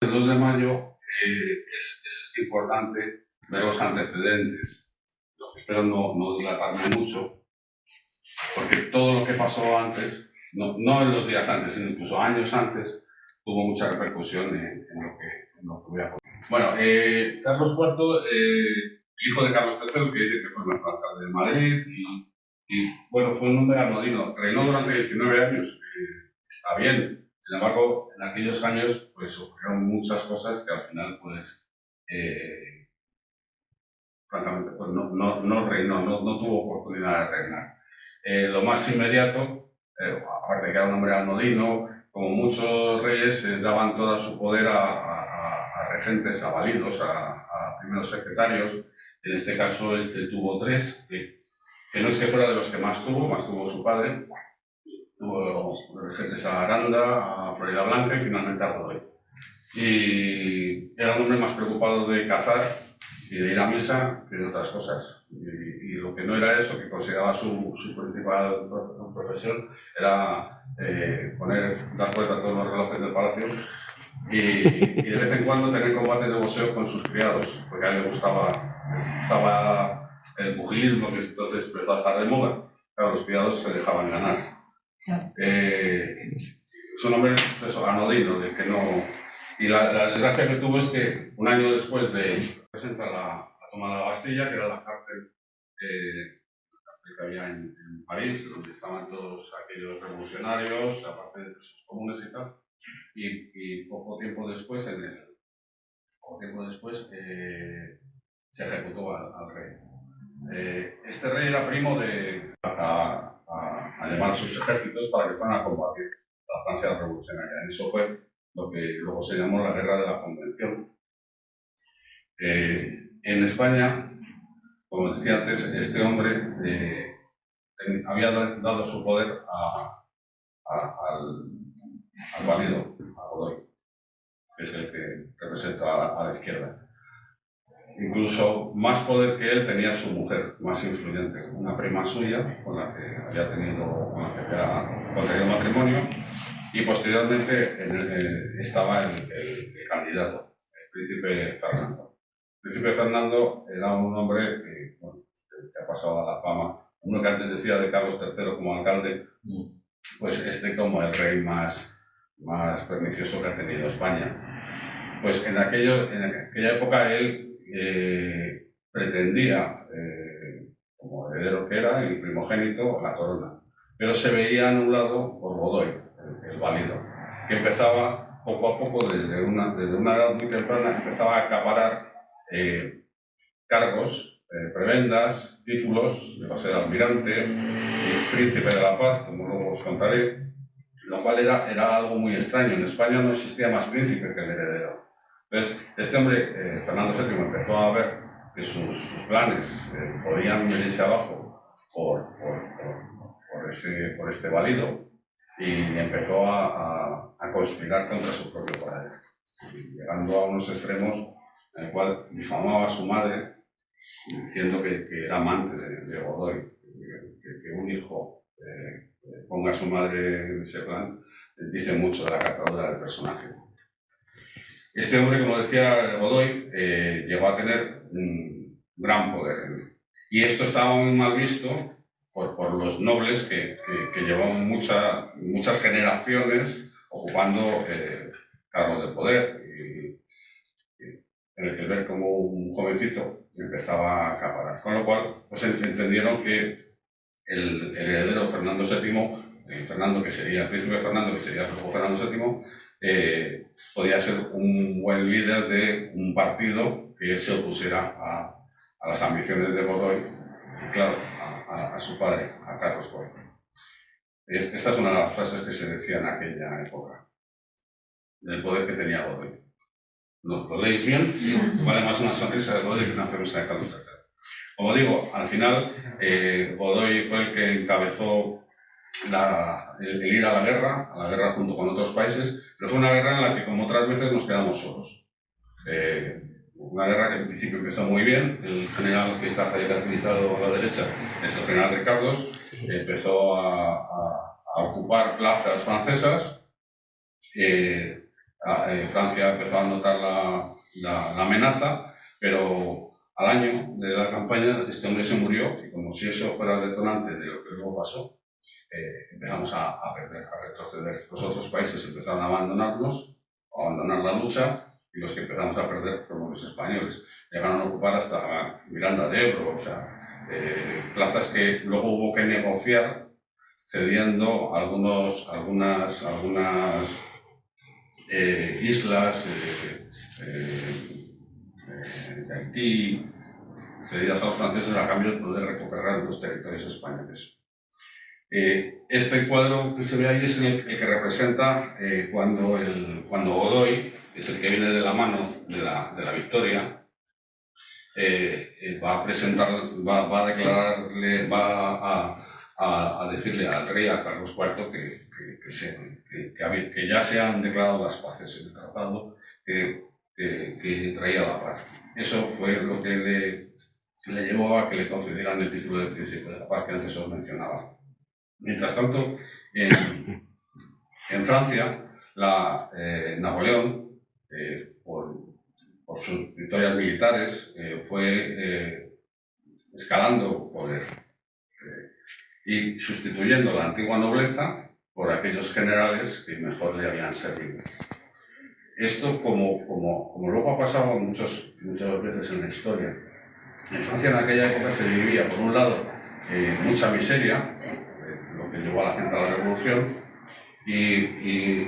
El 2 de mayo es importante ver los antecedentes. Espero no dilatarme mucho, porque todo lo que pasó antes, no en los días antes, sino incluso años antes, tuvo mucha repercusión en lo que voy a contar. Bueno, Carlos IV, hijo de Carlos III, que dice que fue el mejor alcalde de Madrid, y bueno, fue un hombre anodino. Reinó durante 19 años, está bien. Sin embargo, en aquellos años pues ocurrieron muchas cosas que al final pues francamente pues no reinó, no tuvo oportunidad de reinar. Lo más inmediato, aparte de que era un hombre anodino, como muchos reyes daban todo su poder a regentes, a validos, a primeros secretarios. En este caso tuvo 3, que no es que fuera de los que más tuvo su padre. Tuvo regentes a Aranda, a Florida Blanca y finalmente a Godoy. Y era un hombre más preocupado de cazar y de ir a misa que de otras cosas. Y lo que no era eso, que consideraba su principal profesión, era dar cuenta a todos los relojes del palacio y de vez en cuando tener combates de boxeo con sus criados, porque a él le gustaba el pugilismo, que entonces empezó a estar de moda. Claro, los criados se dejaban ganar. Es un hombre anodino, de que no. Y la desgracia que tuvo es que un año después de presentar la toma de la Bastilla, que era la cárcel que había en París, donde estaban todos aquellos revolucionarios, aparte de presos comunes y tal, y poco tiempo después se ejecutó al rey. Este rey era primo de a llamar a sus ejércitos para que fueran a combatir la Francia revolucionaria. Eso fue lo que luego se llamó la Guerra de la Convención. En España, como decía antes, este hombre había dado su poder al valido, a Godoy, que es el que representa a la izquierda. Incluso más poder que él tenía su mujer, más influyente, una prima suya con la que había contraído matrimonio, y posteriormente estaba el candidato, el príncipe Fernando. El príncipe Fernando era un hombre que ha pasado a la fama, uno que antes decía de Carlos III como alcalde, pues como el rey más pernicioso que ha tenido España. Pues en aquella época él pretendía, como heredero que era, el primogénito, la corona, pero se veía anulado por Godoy, el válido, que empezaba poco a poco, desde una edad muy temprana, empezaba a acaparar cargos, prebendas, títulos, llegó a ser almirante y príncipe de la paz, como luego os contaré, lo cual era algo muy extraño. En España no existía más príncipe que el heredero. Entonces, este hombre, Fernando VII, empezó a ver que sus planes podían venirse abajo por este válido, y empezó a conspirar contra su propio padre, llegando a unos extremos en el cual difamaba a su madre, diciendo que era amante de Godoy, que un hijo ponga a su madre en ese plan, dice mucho de la catadura del personaje. Este hombre, como decía Godoy, llegó a tener un gran poder, y esto estaba muy mal visto por los nobles que llevaban muchas generaciones ocupando cargos de poder, en el que ver como un jovencito empezaba a acaparar. Con lo cual, pues entendieron que el heredero Fernando VII, Fernando, que sería el príncipe Fernando, que sería luego Fernando VII, podía ser un buen líder de un partido que se opusiera a las ambiciones de Godoy, y claro, a su padre, a Carlos IV. Esta es una de las frases que se decía en aquella época, del poder que tenía Godoy. ¿Lo leéis bien? Sí. Vale más una sonrisa de Godoy que una premisa de Carlos III. Como digo, al final, Godoy fue el que encabezó el ir a la guerra junto con otros países, pero fue una guerra en la que, como otras veces, nos quedamos solos. Una guerra que en principio empezó muy bien. El general que está caracterizado a la derecha es el general Ricardos. Empezó a ocupar plazas francesas, Francia empezó a notar la amenaza, pero al año de la campaña este hombre se murió y como si eso fuera el detonante de lo que luego pasó, empezamos a perder, a retroceder. Los otros países empezaron a abandonarnos, a abandonar la lucha, y los que empezamos a perder fueron los españoles. Llegaron a ocupar hasta Miranda de Ebro, o sea, plazas que luego hubo que negociar, cediendo algunas islas de Haití, cedidas a los franceses a cambio de poder recuperar los territorios españoles. Este cuadro que se ve ahí es el que representa cuando Godoy, que es el que viene de la mano de la victoria, va a presentar, va a declararle, va a decirle al rey, a Carlos IV, que ya se han declarado las paces en el tratado que traía la paz. Eso fue lo que le llevó a que le concedieran el título de príncipe de la paz que antes os mencionaba. Mientras tanto, en Francia, Napoleón, por sus victorias militares, fue escalando poder y sustituyendo la antigua nobleza por aquellos generales que mejor le habían servido. Esto, como luego ha pasado muchas veces en la historia, en Francia en aquella época se vivía, por un lado, mucha miseria, lo que llevó a la gente a la revolución, y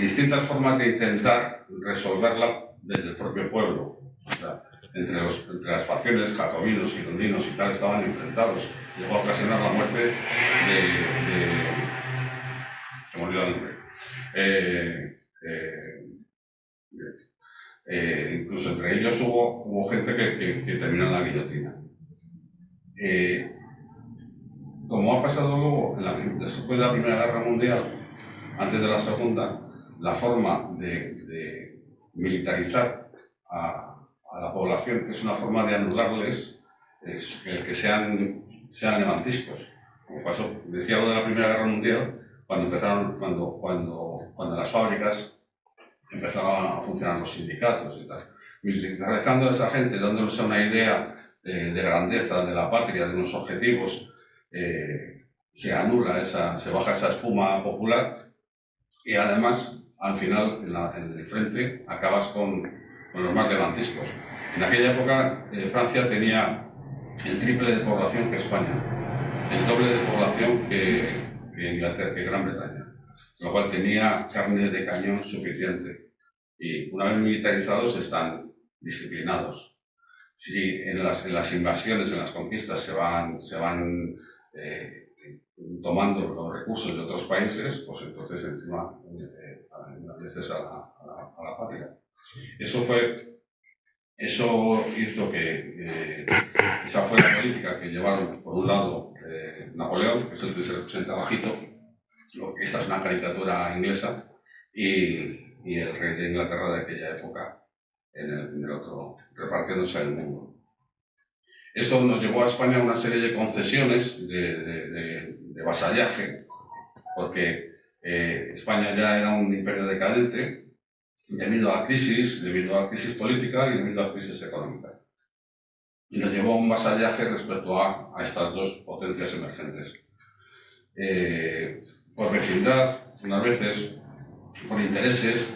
distintas formas de intentar resolverla desde el propio pueblo. O sea, entre las facciones jacobinos, girondinos y tal estaban enfrentados. Llegó a ocasionar la muerte se me olvidó el nombre. Incluso entre ellos hubo gente que terminó en la guillotina. Como ha pasado luego después de la Primera Guerra Mundial, antes de la Segunda, la forma de militarizar a la población es una forma de anularles que sean levantiscos. Como pasó, decía lo de la Primera Guerra Mundial, cuando las fábricas empezaban a funcionar los sindicatos y tal. Militarizando a esa gente, dándoles una idea de grandeza, de la patria, de unos objetivos, se anula se baja esa espuma popular y además, al final, en el frente, acabas con los más levantiscos. En aquella época, Francia tenía el triple de población que España, el doble de población que Inglaterra, que Gran Bretaña, lo cual tenía carne de cañón suficiente. Y una vez militarizados están disciplinados. Si en las invasiones, en las conquistas se van tomando los recursos de otros países, pues entonces encima veces a la patria. Eso hizo que esa fue la política que llevaron, por un lado, Napoleón, que es el que se representa bajito, esta es una caricatura inglesa, y el rey de Inglaterra de aquella época en el otro, repartiéndose el mundo. Esto nos llevó a España a una serie de concesiones de vasallaje, porque España ya era un imperio decadente debido a crisis política y debido a crisis económica. Y nos llevó a un vasallaje respecto a estas dos potencias emergentes. Por vecindad, unas veces, por intereses,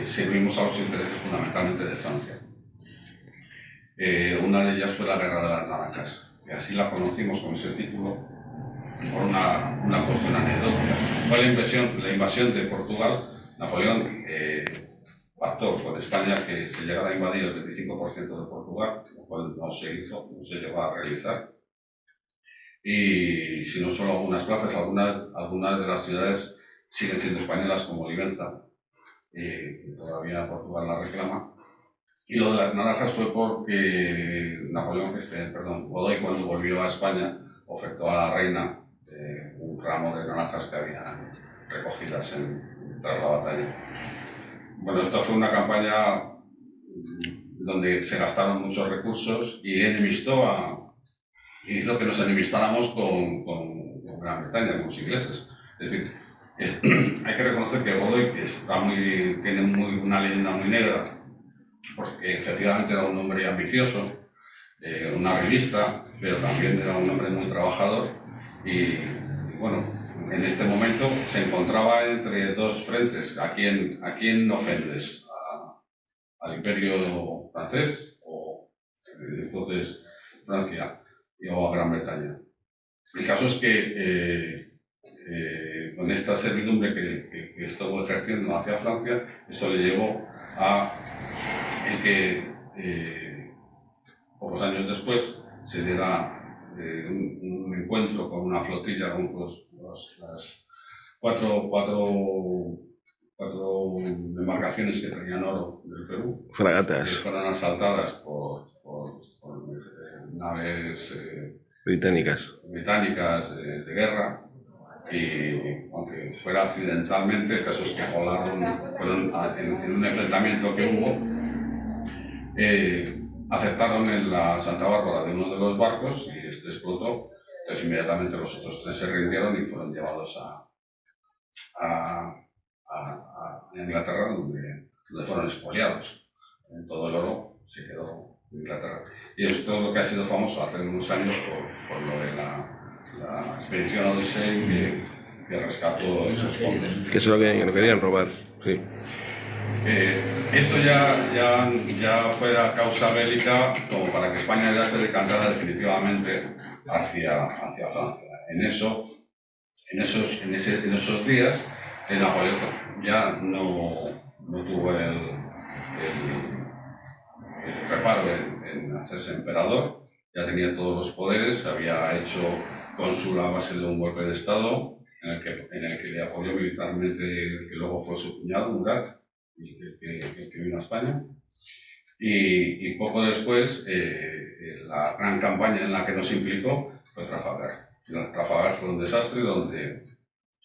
servimos a los intereses fundamentalmente de Francia. Una de ellas fue la Guerra de las Naranjas, y así la conocimos con ese título por una cuestión anecdótica. Fue la invasión de Portugal. Napoleón pactó con España que se llegara a invadir el 25% de Portugal, lo cual no se hizo, no se llegó a realizar. Y si no solo algunas plazas, algunas de las ciudades siguen siendo españolas, como Olivenza, que todavía Portugal la reclama. Y lo de las naranjas fue porque Godoy, cuando volvió a España, ofertó a la reina un ramo de naranjas que había recogidas tras la batalla. Bueno, esta fue una campaña donde se gastaron muchos recursos y hizo que nos enemistáramos con Gran Bretaña, con los ingleses. Es decir, Hay que reconocer que Godoy tiene una leyenda muy negra, porque efectivamente era un hombre ambicioso, una revista, pero también era un hombre muy trabajador y bueno, en este momento se encontraba entre dos frentes. ¿A quién ofendes? ¿Al Imperio francés o entonces Francia o a Gran Bretaña? El caso es que con esta servidumbre que estuvo ejerciendo hacia Francia, esto le llevó a el que pocos años después se diera un encuentro con una flotilla con las cuatro embarcaciones que traían oro del Perú, Fragatas. que fueron asaltadas por naves británicas de guerra, y aunque fuera accidentalmente, el caso es que fueron en un enfrentamiento que hubo, acertaron en la Santa Bárbara de uno de los barcos y este explotó. Entonces inmediatamente los otros tres se rindieron y fueron llevados a Inglaterra, donde fueron expoliados. En todo el oro se quedó en Inglaterra. Y esto es lo que ha sido famoso hace unos años por lo de la expedición Odyssey que rescató esos fondos. Que es lo que no querían robar, sí. Esto ya fuera causa bélica como para que España ya se decantara definitivamente hacia Francia. En esos días, Napoleón ya no tuvo el reparo en hacerse emperador, ya tenía todos los poderes, había hecho cónsul a base de un golpe de Estado en el que le apoyó militarmente el que luego fue su cuñado, Murat, el que vino a España. Y poco después, la gran campaña en la que nos implicó fue Trafalgar. Trafalgar fue un desastre donde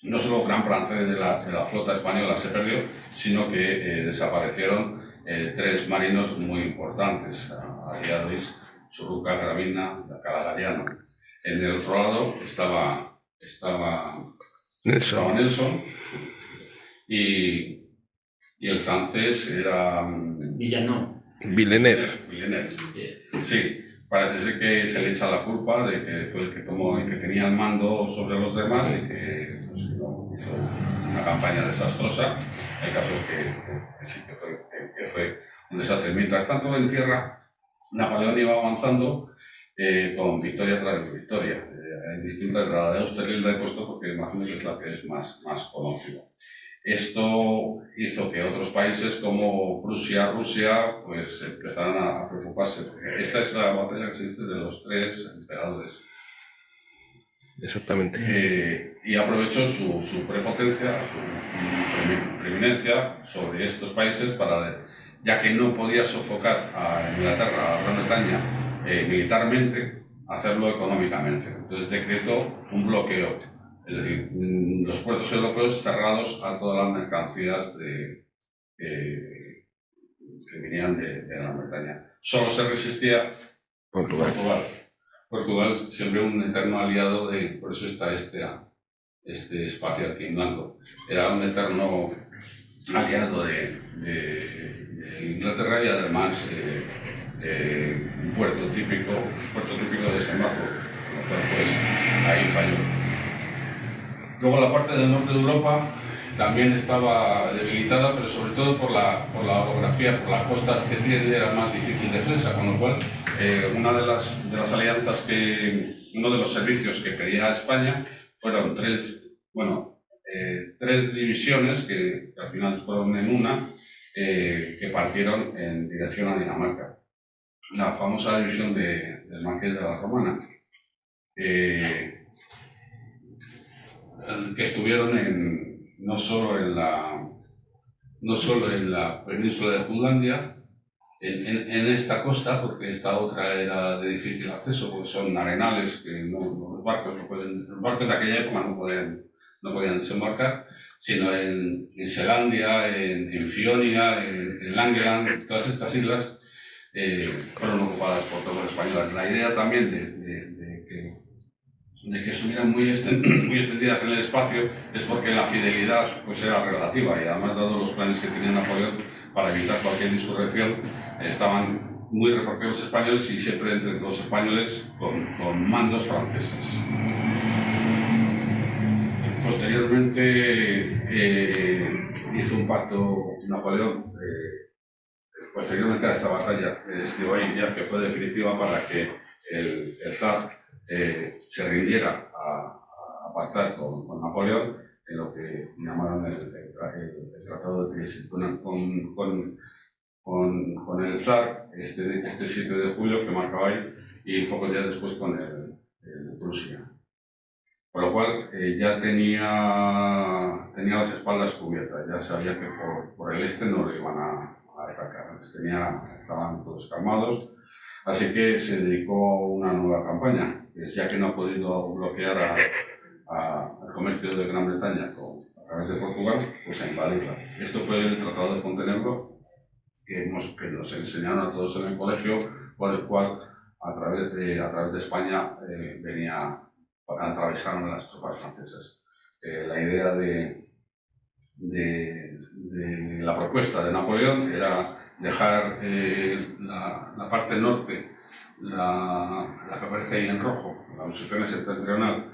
no solo gran parte de la flota española se perdió, sino que desaparecieron tres marinos muy importantes, aliados, Churruca, Gravina y Calagariano. En el otro lado estaba Nelson y el francés era Villeneuve. Sí, parece ser que se le echa la culpa de que fue el que tomó y que tenía el mando sobre los demás y que hizo una campaña desastrosa. El caso es que sí, que fue un desastre. Mientras tanto, en tierra, Napoleón iba avanzando con victoria tras victoria, en distintas gradas. De Austerlitz la he puesto porque imagino que es la que es más conocida. Esto hizo que otros países como Prusia, Rusia, pues empezaran a preocuparse, porque esta es la batalla que se dice de los tres emperadores. Exactamente. Y aprovechó su prepotencia, su preeminencia sobre estos países ya que no podía sofocar a Inglaterra, a Gran Bretaña militarmente, hacerlo económicamente. Entonces decretó un bloqueo. Es decir, los puertos europeos cerrados a todas las mercancías que venían de Gran Bretaña. Solo se resistía Portugal. Portugal siempre un eterno aliado por eso está este espacio aquí en blanco. Era un eterno aliado de Inglaterra y además un puerto típico de desembarco, con lo cual pues ahí falló. Luego la parte del norte de Europa también estaba debilitada, pero sobre todo por la orografía, por las costas que tiene, era más difícil defensa, con lo cual una de las alianzas uno de los servicios que pedía España fueron tres divisiones que al final fueron en una, que partieron en dirección a Dinamarca. La famosa división del Marqués de la Romana, que estuvieron no solo en la península de Jutlandia, en esta costa, porque esta otra era de difícil acceso, porque son arenales que los barcos de aquella época no podían desembarcar, sino en Selandia, en Fionia, en Langeland, todas estas islas fueron ocupadas por tropas españolas. La idea también de que de que estuvieran muy extendidas en el espacio es porque la fidelidad pues, era relativa y además dado los planes que tenía Napoleón para evitar cualquier insurrección, estaban muy repartidos los españoles y siempre entre los españoles con mandos franceses. Posteriormente hizo un pacto Napoleón, posteriormente a esta batalla, escribió ahí ya que fue definitiva para que el zar se rindiera a pactar con Napoleón en lo que llamaron el Tratado de Tilsit con el zar este 7 de julio que marcaba ahí y pocos días después con el Prusia. Por lo cual ya tenía las espaldas cubiertas, ya sabía que por el este no le iban a atacar, estaban todos calmados, así que se dedicó a una nueva campaña, ya que no ha podido bloquear al comercio de Gran Bretaña a través de Portugal, pues a invadirla. Esto fue el Tratado de Fontenebro que nos enseñaron a todos en el colegio, por el cual a través de España atravesaron las tropas francesas. La idea de la propuesta de Napoleón era dejar la parte norte, la que aparece ahí en rojo, la Lusitania septentrional,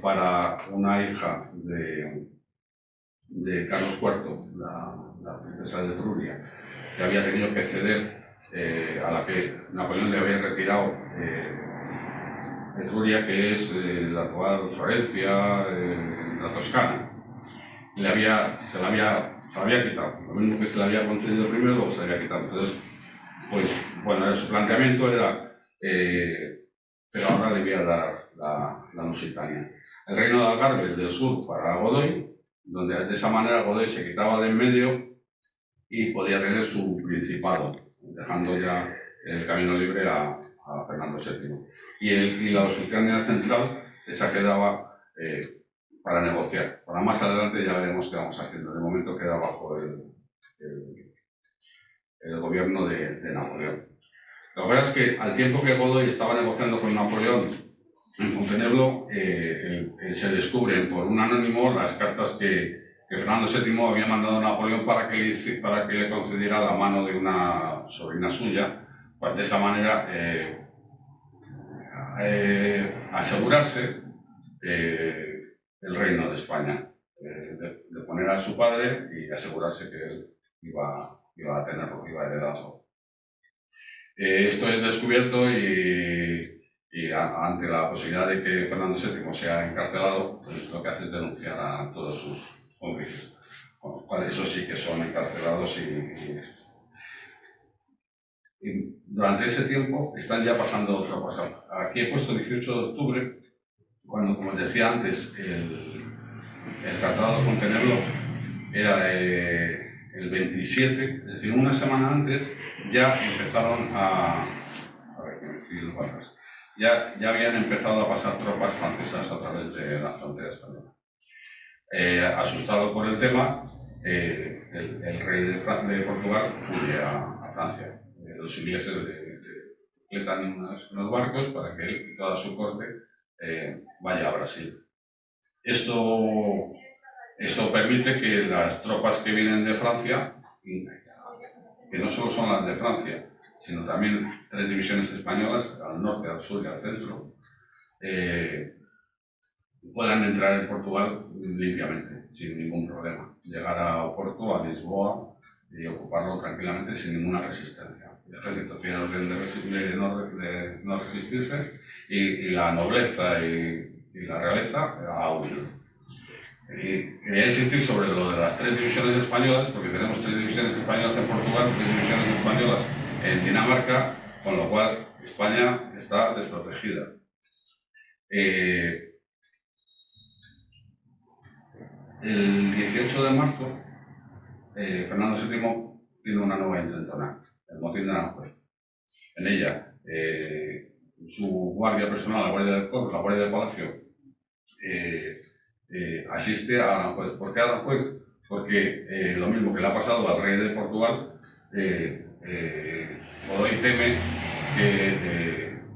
para una hija de Carlos IV, la princesa de Etruria, que había tenido que ceder, a la que Napoleón le había retirado Etruria, que es la actual Florencia, la Toscana. Se la había quitado, lo mismo que se le había concedido primero, luego se le había quitado. Entonces, pues bueno, su planteamiento era, pero ahora le voy a dar la Lusitania. El reino de Algarve, del sur, para Godoy, donde de esa manera Godoy se quitaba de en medio y podía tener su principado, dejando ya el camino libre a Fernando VII. Y la Lusitania central, esa quedaba para negociar. Para más adelante ya veremos qué vamos haciendo. De momento queda bajo el gobierno de Napoleón. Lo que pasa es que al tiempo que Godoy estaba negociando con Napoleón en Fontenebro, se descubren por un anónimo las cartas que Fernando VII había mandado a Napoleón para que le concediera la mano de una sobrina suya, para de esa manera asegurarse el reino de España, de poner a su padre y asegurarse que él iba a tenerlo, iba a heredarlo. Esto es descubierto y ante la posibilidad de que Fernando VII sea encarcelado, pues lo que hace es denunciar a todos sus cómplices. Bueno, esos sí que son encarcelados y durante ese tiempo están ya pasando tropas. Aquí he puesto 18 de octubre, cuando, como decía antes, el Tratado de Fontenebro era el 27, es decir, una semana antes ya empezaron ya habían empezado a pasar tropas francesas a través de la frontera española. Asustado por el tema, el rey de Portugal huye a Francia. Los ingleses completan unos barcos para que él y toda su corte vaya a Brasil. Esto permite que las tropas que vienen de Francia, que no solo son las de Francia, sino también 3 divisiones españolas, al norte, al sur y al centro, puedan entrar en Portugal limpiamente, sin ningún problema. Llegar a Oporto, a Lisboa, y ocuparlo tranquilamente sin ninguna resistencia. El ejército tiene orden de no resistirse y la nobleza y la realeza a huir. Y quería insistir sobre lo de las 3 divisiones españolas, porque tenemos 3 divisiones españolas en Portugal, 3 divisiones españolas en Dinamarca, con lo cual España está desprotegida. El 18 de marzo, Fernando VII tiene una nueva intentona, el motín de Aranjuez. En ella, su guardia personal, la guardia del pueblo, la guardia del palacio, asiste a Aranjuez. ¿Por qué a Aranjuez? Porque lo mismo que le ha pasado al rey de Portugal, Godoy teme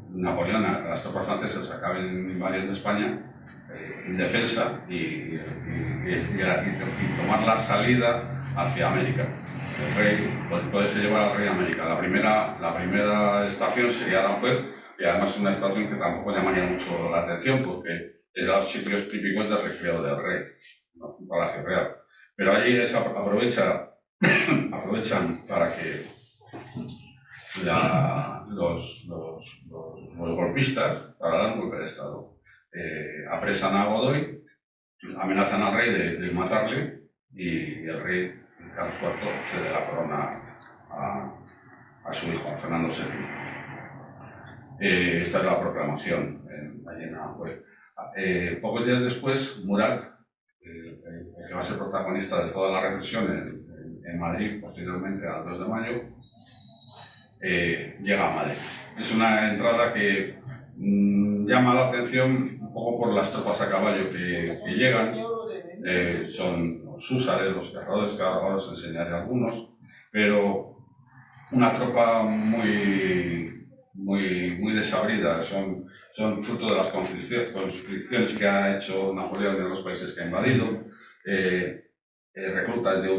Napoleón a las tropas francesas acaben invadiendo España en defensa y tomar la salida hacia América. El rey, pues, poderse llevar al rey a América. La primera estación sería Aranjuez, y además es una estación que tampoco llamaría mucho la atención porque es los sitios típicos del recreo del rey, ¿no? Un palacio real. Pero allí aprovechan para que los golpistas, para dar un golpe de Estado, apresan a Godoy, amenazan al rey de matarle y el rey Carlos IV cede la corona a su hijo, a Fernando VII. Esta es la proclamación allí en Aranjuez. Pocos días después, Murat, el que va a ser protagonista de toda la represión en Madrid, posteriormente al 2 de mayo, llega a Madrid. Es una entrada que llama la atención un poco por las tropas a caballo que llegan. Son los húsares, los cazadores, que ahora os enseñaré algunos, pero una tropa muy desabrida. Son fruto de las conscripciones que ha hecho Napoleón en los países que ha invadido, reclutas de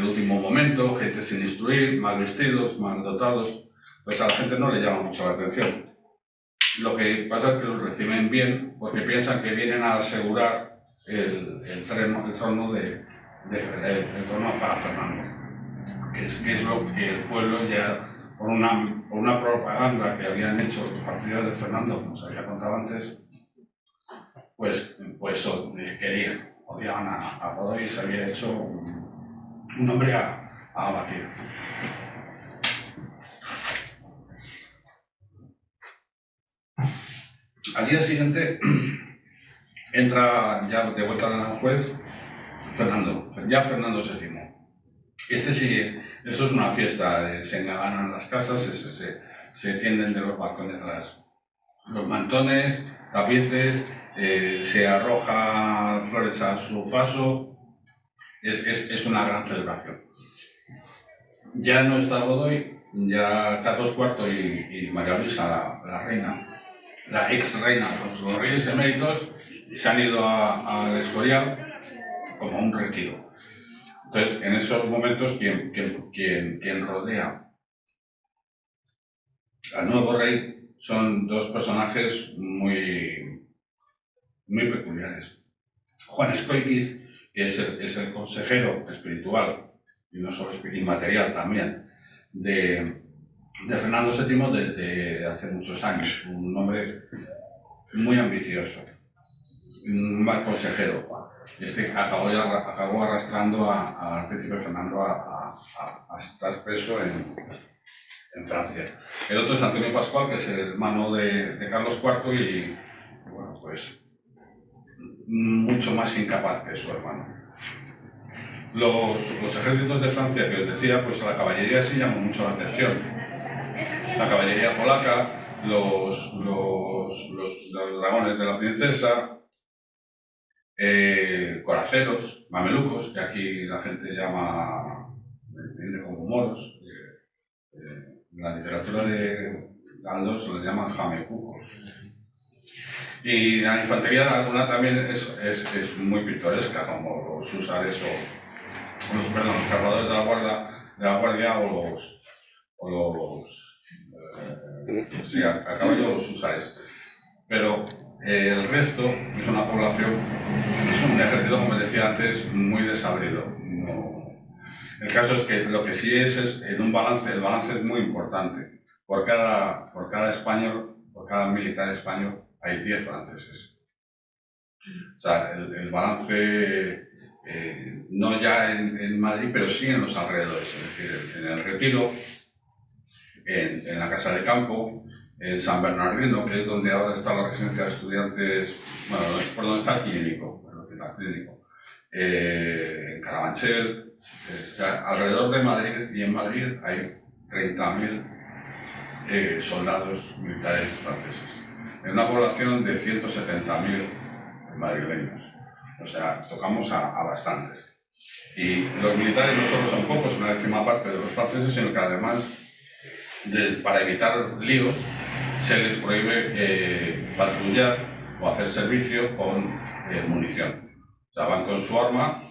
último momento, gente sin instruir, mal vestidos, mal dotados. Pues a la gente no le llama mucho la atención. Lo que pasa es que los reciben bien porque piensan que vienen a asegurar el trono para Fernando, que es lo que el pueblo ya, por una propaganda que habían hecho los partidarios de Fernando, como os había contado antes, pues querían, odiaban a Godoy y se había hecho un hombre a abatir. Al día siguiente entra ya de vuelta a Aranjuez Fernando VII. Sí, eso es una fiesta, se engalanan las casas, se tienden de los balcones los mantones, tapices, se arroja flores a su paso, es una gran celebración. Ya no está Godoy, ya Carlos IV y María Luisa, la reina, la ex reina, los reyes eméritos, se han ido al Escorial como un retiro. Entonces, en esos momentos, quien rodea al nuevo rey son dos personajes muy peculiares. Juan Escóiquiz, que es el consejero espiritual, y no solo inmaterial también, de Fernando VII desde hace muchos años, un hombre muy ambicioso, un mal consejero. Acabó arrastrando al príncipe Fernando a estar preso en Francia. El otro es Antonio Pascual, que es el hermano de Carlos IV y bueno, pues mucho más incapaz que su hermano. Los ejércitos de Francia que os decía, pues a la caballería sí llamó mucho la atención. La caballería polaca, los dragones de la princesa, coraceros, mamelucos, que aquí la gente entiende como moros. En la literatura de Galdós se les llaman jamecucos. Y la infantería alguna también es muy pintoresca, como los húsares los cargadores de la guardia o a caballo los húsares. Pero el resto es una población, es un ejército, como decía antes, muy desabrido. El caso es que lo que sí es en un balance, el balance es muy importante. Por cada español, por cada militar español, hay 10 franceses. O sea, el balance, no ya en Madrid, pero sí en los alrededores. Es decir, en el Retiro, en la Casa de Campo, en San Bernardino, que es donde ahora está la residencia de estudiantes, bueno, es por donde está el clínico, en Carabanchel, alrededor de Madrid, y en Madrid hay 30.000 soldados militares franceses, en una población de 170.000 madrileños. O sea, tocamos a bastantes. Y los militares no solo son pocos, una décima parte de los franceses, sino que además para evitar líos, se les prohíbe patrullar o hacer servicio con munición. O sea, van con su arma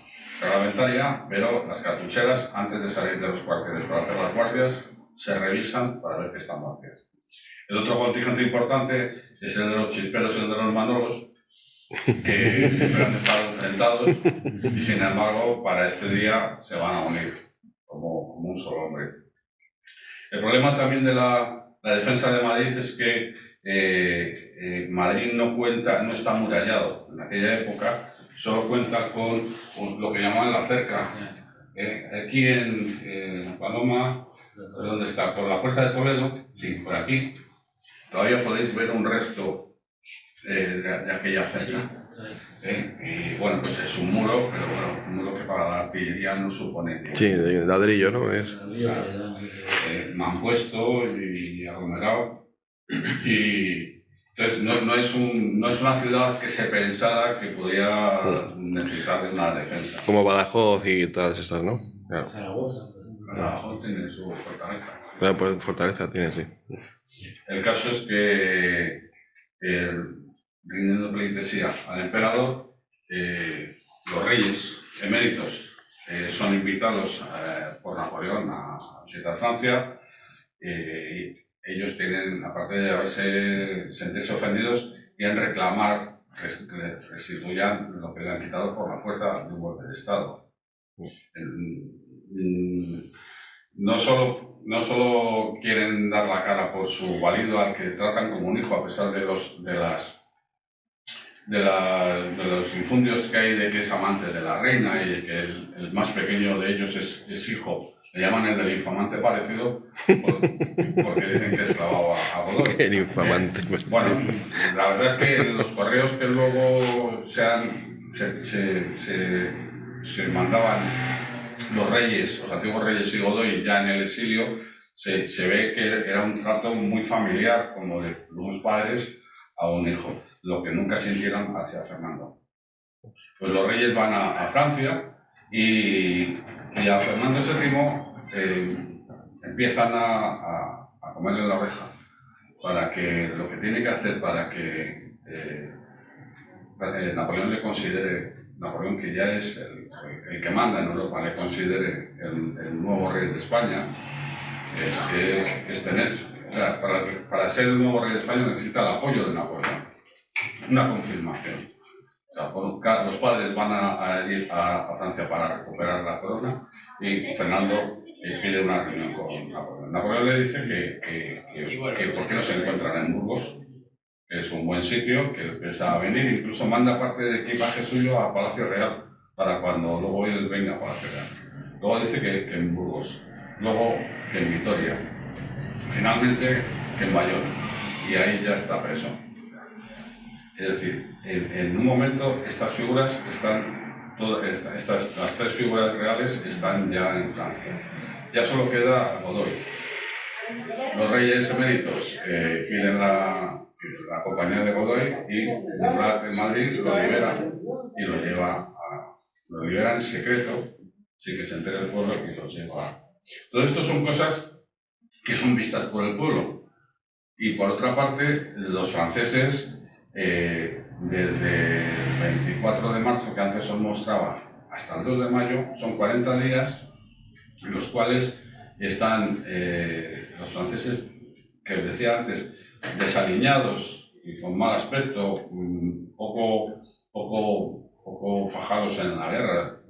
reglamentaria, pero las cartucheras, antes de salir de los cuarteles para hacer las guardias, se revisan para ver que están vacías. El otro contingente importante es el de los chisperos y el de los manolos, que siempre han estado enfrentados y sin embargo para este día se van a unir como un solo hombre. El problema también de la defensa de Madrid es que Madrid no está amurallado. En aquella época solo cuenta con lo que llamaban la cerca. Aquí en Paloma, ¿dónde está? Por la Puerta de Toledo, sí, por aquí, todavía podéis ver un resto de aquella cerca. Y bueno, pues es un muro, pero bueno, un muro que para la artillería no supone. Sí, de ladrillo, ¿no? Es. O sea, mampuesto y aglomerado. Y entonces no es una ciudad que se pensara que podía necesitar de una defensa. Como Badajoz y todas estas, ¿no? Claro. Zaragoza, por ejemplo. Badajoz tiene su fortaleza. Claro, pues Fortaleza tiene, sí. El caso es que rindiendo pleitesía al emperador, los reyes eméritos son invitados por Napoleón a visitar Francia. Ellos tienen, aparte de sentirse ofendidos, quieren reclamar que restituyan lo que le han quitado por la fuerza de un golpe de Estado. No solo quieren dar la cara por su valido al que tratan como un hijo, a pesar de los infundios que hay de que es amante de la reina y de que el más pequeño de ellos es hijo. Le llaman el del infamante parecido porque dicen que esclavaba a Godoy. El infamante. Bueno, la verdad es que los correos que luego se mandaban los reyes, los antiguos reyes y Godoy ya en el exilio, se ve que era un trato muy familiar, como de unos padres a un hijo, lo que nunca sintieron hacia Fernando. Pues los reyes van a Francia y a Fernando VII empiezan a comerle la oreja para que lo que tiene que hacer para que Napoleón le considere, Napoleón que ya es el que manda en Europa, le considere el nuevo rey de España, es tener, o sea, para ser el nuevo rey de España necesita el apoyo de Napoleón, una confirmación. O sea, los padres van a ir a Francia para recuperar la corona y Fernando pide una reunión con Napoleón. Napoleón le dice que por qué no se encuentran en Burgos, que es un buen sitio, que empieza a venir, incluso manda parte de equipaje suyo a Palacio Real para cuando luego él venga a Palacio Real. Luego dice que en Burgos, luego que en Vitoria, finalmente que en Bayona, y ahí ya está preso. Es decir, en un momento estas figuras están, las tres figuras reales están ya en Francia. Ya solo queda Godoy. Los reyes eméritos piden la compañía de Godoy y Murat en Madrid lo libera y lo libera en secreto, sin que se entere el pueblo y lo lleva. Todo esto son cosas que son vistas por el pueblo. Y por otra parte, los franceses, desde el 24 de marzo, que antes os mostraba, hasta el 2 de mayo, son 40 días en los cuales están los franceses, que os decía antes, desaliñados y con mal aspecto, poco fajados en la guerra.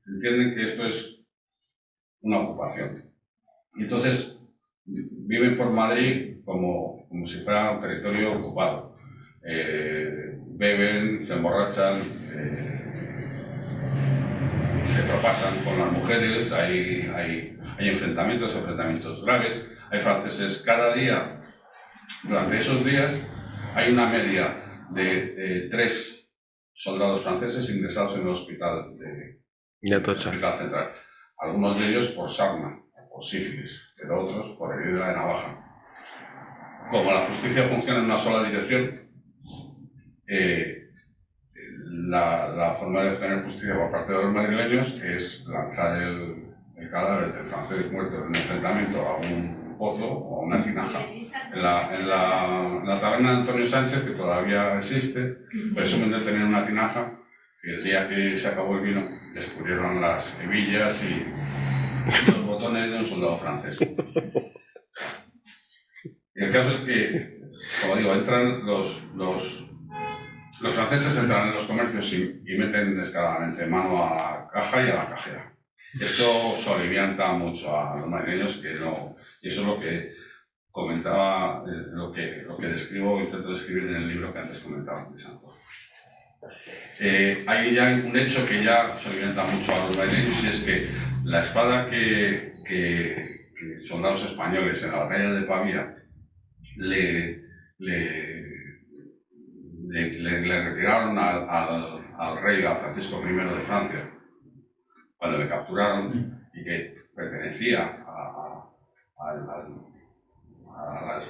Entienden que esto es una ocupación. Entonces, viven por Madrid como si fuera un territorio ocupado. Beben, se emborrachan, se propasan con las mujeres, hay enfrentamientos graves. Hay franceses cada día, durante esos días, hay una media de 3 soldados franceses ingresados en el hospital hospital central. Algunos de ellos por sarna, por sífilis, pero otros por herida de navaja. Como la justicia funciona en una sola dirección, la forma de obtener justicia por parte de los madrileños es lanzar el cadáver del francés muerto en un enfrentamiento a un pozo o a una tinaja. En la taberna de Antonio Sánchez, que todavía existe, presumen de tener una tinaja, y el día que se acabó el vino descubrieron las hebillas y los botones de un soldado francés. Y el caso es que, como digo, entran los franceses entran en los comercios y meten descaradamente mano a la caja y a la cajera. Esto solivianta mucho a los madrileños, que no, y eso es lo que comentaba, lo que describo, intento describir en el libro que antes comentaba de Santos. Hay ya un hecho que ya solivianta mucho a los madrileños, y es que la espada que soldados españoles en la batalla de Pavía le retiraron al rey, a Francisco I de Francia, cuando le capturaron, y que pertenecía a las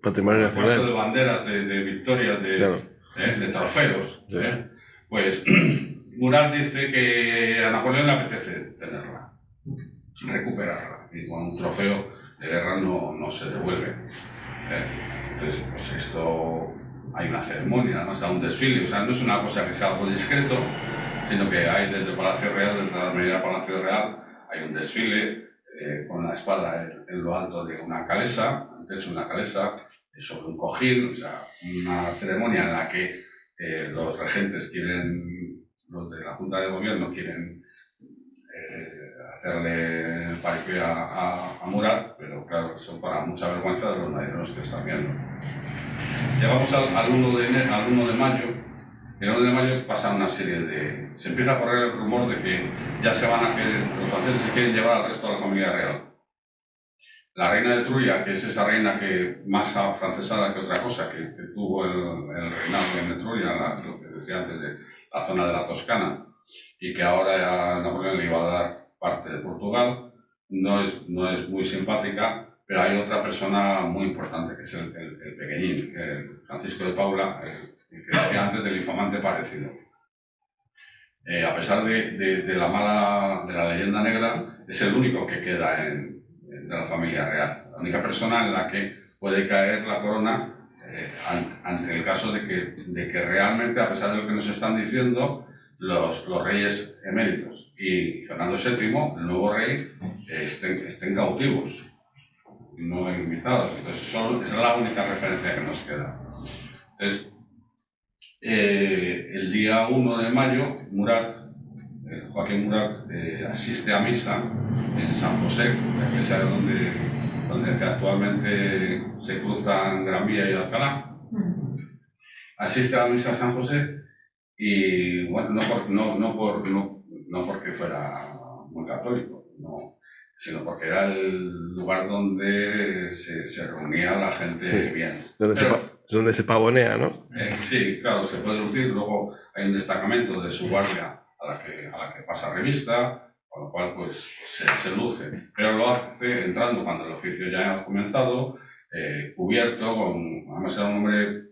Patrimonio nacional. de banderas, de victorias, Claro. de trofeos. Sí. Pues Murat dice que a Napoleón le apetece tenerla, recuperarla, y con un trofeo de guerra no se devuelve. Entonces, pues esto, hay una ceremonia, ¿no? O sea, un desfile, o sea, no es una cosa que sea algo discreto, sino que hay desde el Palacio Real, desde la Avenida Palacio Real, hay un desfile con la espada en lo alto de una calesa, antes una calesa, sobre un cojín, o sea, una ceremonia en la que los regentes los de la Junta de Gobierno quieren hacerle paripé a Murat, pero claro, eso para mucha vergüenza de los marineros que están viendo. Llegamos al 1 de mayo, y el 1 de mayo pasa una serie de... Se empieza a correr el rumor de que ya los franceses se quieren llevar al resto de la familia real. La reina de Trulla, que es esa reina que más afrancesada que otra cosa, que tuvo el reinado en Etruria, lo que decía antes de la zona de la Toscana, y que ahora a Napoleón le iba a dar parte de Portugal, no es muy simpática, pero hay otra persona muy importante, que es el pequeñín, Francisco de Paula, que decía antes del infamante parecido. A pesar de la leyenda negra, es el único que queda de la familia real, la única persona en la que puede caer la corona ante el caso de que realmente, a pesar de lo que nos están diciendo, los reyes eméritos y Fernando VII, el nuevo rey, estén cautivos, no invitados. Entonces, esa es la única referencia que nos queda. Entonces, el día 1 de mayo, Joaquín Murat asiste a misa en San José, la iglesia donde actualmente se cruzan Gran Vía y Alcalá. Asiste a la misa a San José y, bueno, no porque fuera muy católico, sino porque era el lugar donde se reunía la gente bien. Donde se pavonea, ¿no? Sí, claro, se puede lucir. Luego hay un destacamento de su guardia a la que pasa revista, con lo cual pues se luce. Pero lo hace entrando cuando el oficio ya ha comenzado, cubierto, además era un hombre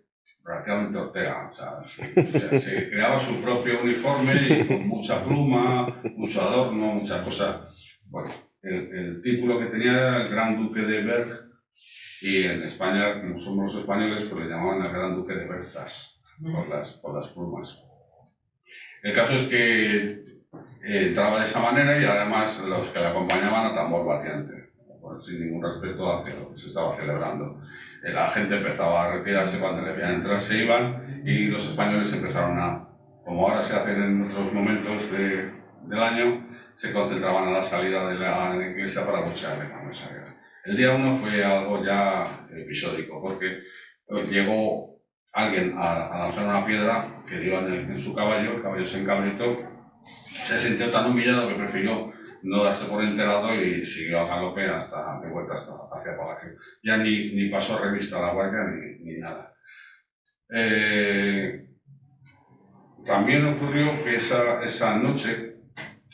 relativamente Ortega, o sea, se creaba su propio uniforme y con mucha pluma, mucho adorno, muchas cosas. Bueno, el título que tenía era el Gran Duque de Berg, y en España, como somos los españoles, pues le llamaban el Gran Duque de Berzas, por las plumas. El caso es que entraba de esa manera, y además los que le acompañaban a tambor batiente, sin ningún respeto hacia lo que se estaba celebrando. La gente empezaba a retirarse cuando le veían entrar, se iban, y los españoles empezaron como ahora se hacen en otros momentos del año, se concentraban a la salida de la iglesia para lucharle con esa guerra. El día 1 fue algo ya episódico, porque llegó alguien a lanzar una piedra que dio en su caballo, el caballo se encabritó, se sintió tan humillado que prefirió no darse por enterado y siguió a galope de vuelta hacia Palacio. Ya ni pasó revista a la guardia ni nada. También ocurrió que esa noche,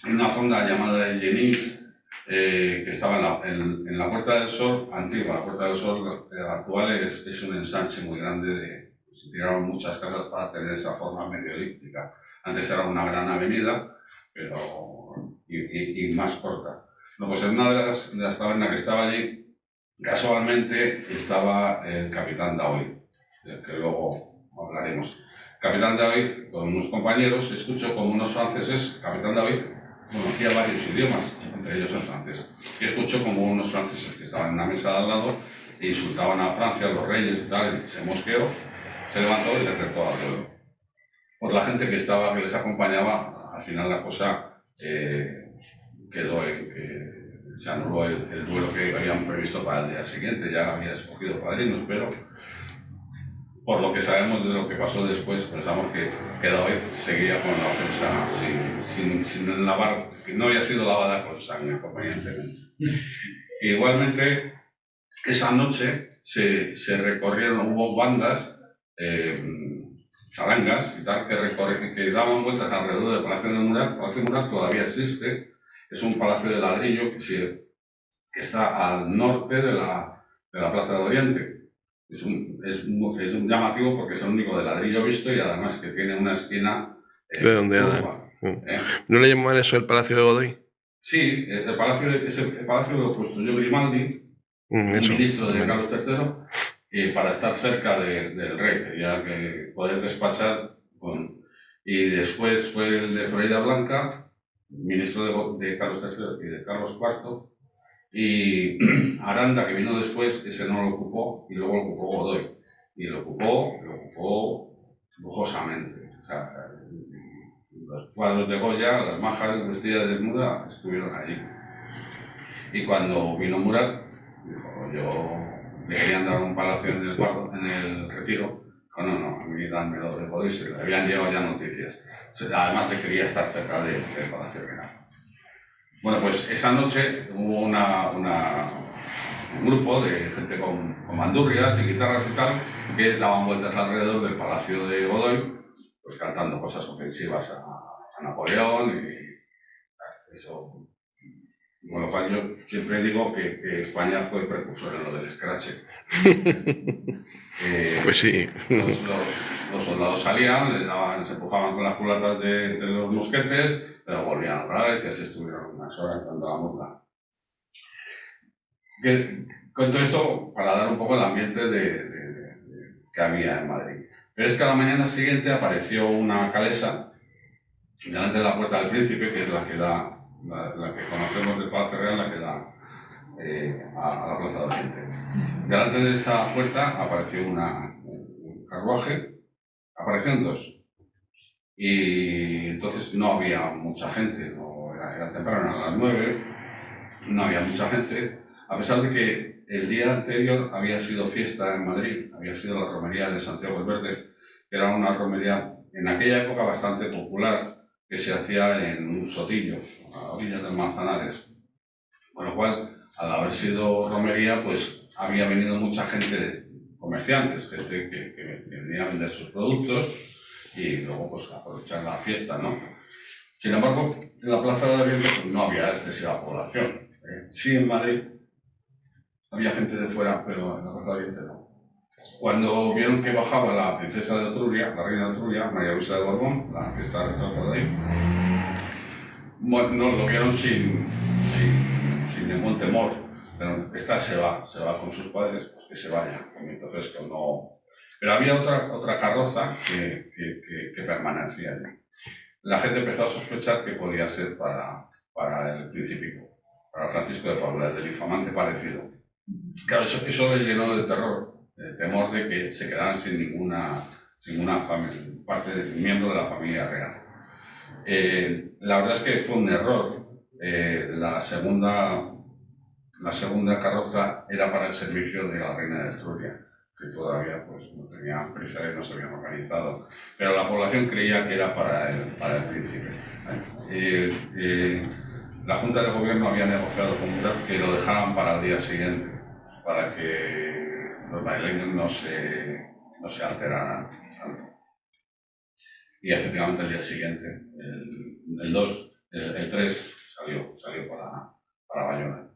en una fonda llamada de Genís, que estaba en la Puerta del Sol antigua, la Puerta del Sol actual es un ensanche muy grande, se tiraron muchas casas para tener esa forma medio elíptica. Antes era una gran avenida, y más corta. No, pues en una de las tabernas que estaba allí, casualmente estaba el capitán Daoiz, del que luego hablaremos. Capitán Daoiz, con unos compañeros, escuchó como unos franceses, Capitán Daoiz conocía varios idiomas, entre ellos el francés, y escuchó como unos franceses que estaban en una mesa de al lado e insultaban a Francia, a los reyes y tal, y se mosqueó, se levantó y le retó al pueblo. Por la gente que les acompañaba, al final la cosa quedó en que se anuló el duelo que habían previsto para el día siguiente. Ya había escogido padrinos, pero por lo que sabemos de lo que pasó después, pensamos que Daoiz seguía con la ofensa sin lavar, que no había sido lavada con sangre, convenientemente. Igualmente, esa noche se recorrieron, hubo bandas, charangas y tal, que daban vueltas alrededor del Palacio de Murat. El Palacio de Murat todavía existe, es un palacio de ladrillo que está al norte de la Plaza de Oriente. Es un llamativo porque es el único de ladrillo visto y además que tiene una esquina curva. ¿No le llamaban eso el Palacio de Godoy? Sí, el palacio lo construyó Grimaldi, ministro de Carlos III, para estar cerca del rey, quería que poder despachar y después fue el de Florida Blanca, ministro de Carlos III y de Carlos IV, y Aranda, que vino después, ese no lo ocupó, y luego lo ocupó Godoy. Y lo ocupó lujosamente. O sea, los cuadros de Goya, las majas vestidas de desnuda, estuvieron allí. Y cuando vino Murat, dijo, le querían dar un palacio en el Retiro. Dijo, no, a mí danme lo de Godoy, se le habían llevado ya noticias. O sea, además le quería estar cerca del Palacio Real. Bueno, pues esa noche hubo un grupo de gente con bandurrias y guitarras y tal, que daban vueltas alrededor del Palacio de Godoy, pues cantando cosas ofensivas a Napoleón y eso. Con lo cual yo siempre digo que España fue precursor en lo del scratch. Pues sí. Los soldados salían, se empujaban con las culatas de los mosquetes, pero volvían otra vez y así estuvieron unas horas dando la murga. Con todo esto, para dar un poco el ambiente que había en Madrid. Pero es que a la mañana siguiente apareció una calesa delante de la Puerta del Príncipe, que es la que conocemos del Palacio Real, la que da a la Plaza de Oriente. Delante de esa puerta apareció un carruaje, aparecieron dos. Y entonces no había mucha gente, era temprano, a las 9, no había mucha gente, a pesar de que el día anterior había sido fiesta en Madrid, había sido la romería de Santiago el Verde, que era una romería en aquella época bastante popular, que se hacía en un sotillo, a orillas del Manzanares. Con lo cual, al haber sido romería, pues había venido mucha gente, comerciantes, gente que venía a vender sus productos y luego pues aprovechar la fiesta, ¿no? Sin embargo, en la Plaza de Oriente pues, no había excesiva población. Sí, en Madrid había gente de fuera, pero en la Plaza de Oriente no. Cuando vieron que bajaba la princesa de Etruria, la reina de Etruria, María Luisa de Borbón, la que está retratada ahí, bueno, lo vieron sin ningún temor, pero esta se va con sus padres, pues que se vaya. Entonces, no. Pero había otra carroza que permanecía allí. La gente empezó a sospechar que podía ser para el Principito, para Francisco de Paula, del infamante parecido. Claro, eso le llenó de terror, de temor de que se quedaran sin ninguna miembro de la familia real. La verdad es que fue un error. La segunda carroza era para el servicio de la reina de Etruria, que todavía pues, no tenía prisa y no se habían organizado. Pero la población creía que era para el príncipe. La Junta de Gobierno había negociado con Murat que lo dejaran para el día siguiente, para que los madrileños no se alteraran tanto. Y efectivamente el día siguiente, el 3, salió para Bayona.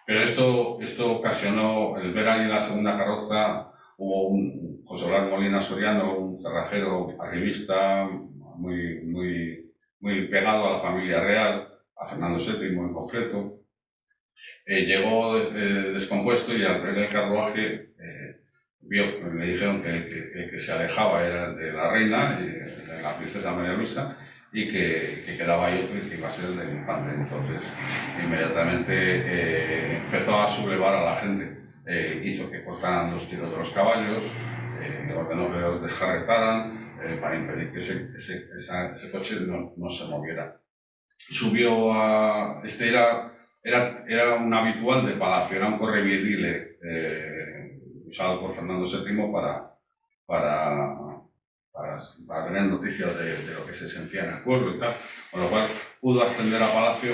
Pero esto ocasionó, el ver ahí en la segunda carroza, hubo un José Blas Molina Soriano, un cerrajero arribista, muy pegado a la familia real, a Fernando VII en concreto, Llegó descompuesto y al ver el carruaje le dijeron que se alejaba era el de la reina, de la princesa María Luisa, y que quedaba ahí otro y que iba a ser el del infante. Entonces, inmediatamente empezó a sublevar a la gente. Hizo que cortaran los tiros de los caballos, ordenó que los desjarretaran para impedir que ese coche no se moviera. Subió a... era un habitual del palacio, era un correveidile usado por Fernando VII para tener noticias de lo que se sentía en el pueblo y tal, con lo cual pudo ascender a palacio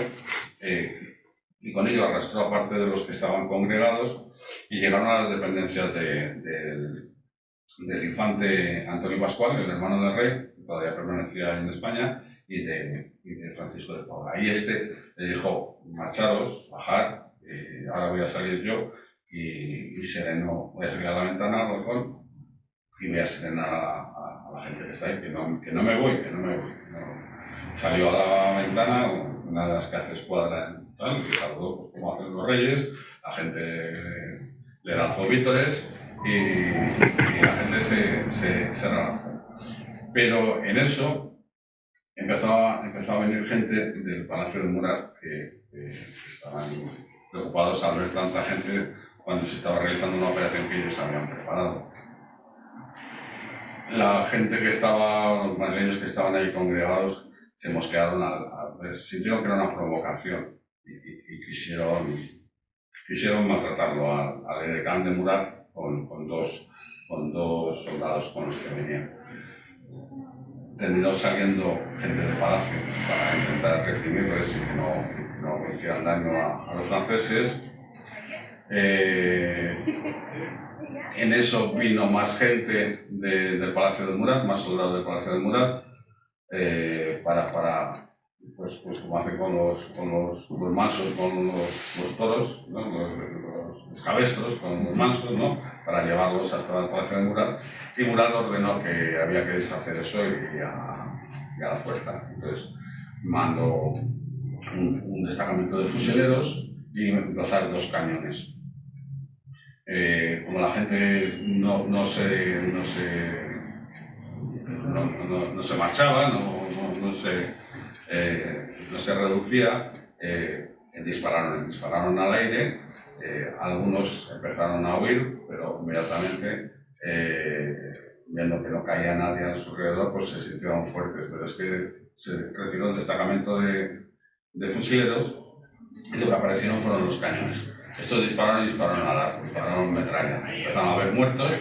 y con ello arrastró a parte de los que estaban congregados y llegaron a las dependencias del infante Antonio Pascual, el hermano del rey, que todavía permanecía en España, y de Francisco de Paula. Y le dijo, marcharos, bajar, ahora voy a salir yo, y sereno, voy a salir a la ventana, al balcón, y voy a serenar a la gente que está ahí, que no me voy. No. Salió a la ventana, una de las que hace escuadra y saludó pues, como hacen los reyes, la gente le lanzó vítores y la gente se relajó. Pero en eso empezó a venir gente del Palacio de Murat que estaban preocupados al ver tanta gente cuando se estaba realizando una operación que ellos habían preparado. La gente que estaba, los madrileños que estaban ahí congregados, se mosquearon sintieron que era una provocación y quisieron maltratarlo al edecán de Murat con dos soldados con los que venían. Terminó saliendo gente del palacio para intentar reprimirles y que no hicieran daño a los franceses. En eso vino más gente del Palacio de Murat, más soldados del Palacio de Murat, pues como hacen con los mansos, con los toros, ¿no? los cabestros, con los mansos, ¿no? Para llevarlos hasta el Palacio de Murat. Y Murat ordenó que había que deshacer eso y a la fuerza. Entonces mandó un destacamento de fusileros y lanzar 2 cañones. Como la gente no se marchaba, no se reducía, dispararon al aire, algunos empezaron a huir, pero inmediatamente, viendo que no caía nadie a su alrededor, pues se sintieron fuertes, pero es que se retiró el destacamento de fusileros y lo que aparecieron fueron los cañones. Estos dispararon al arco, dispararon metralla. Empezaron a haber muertos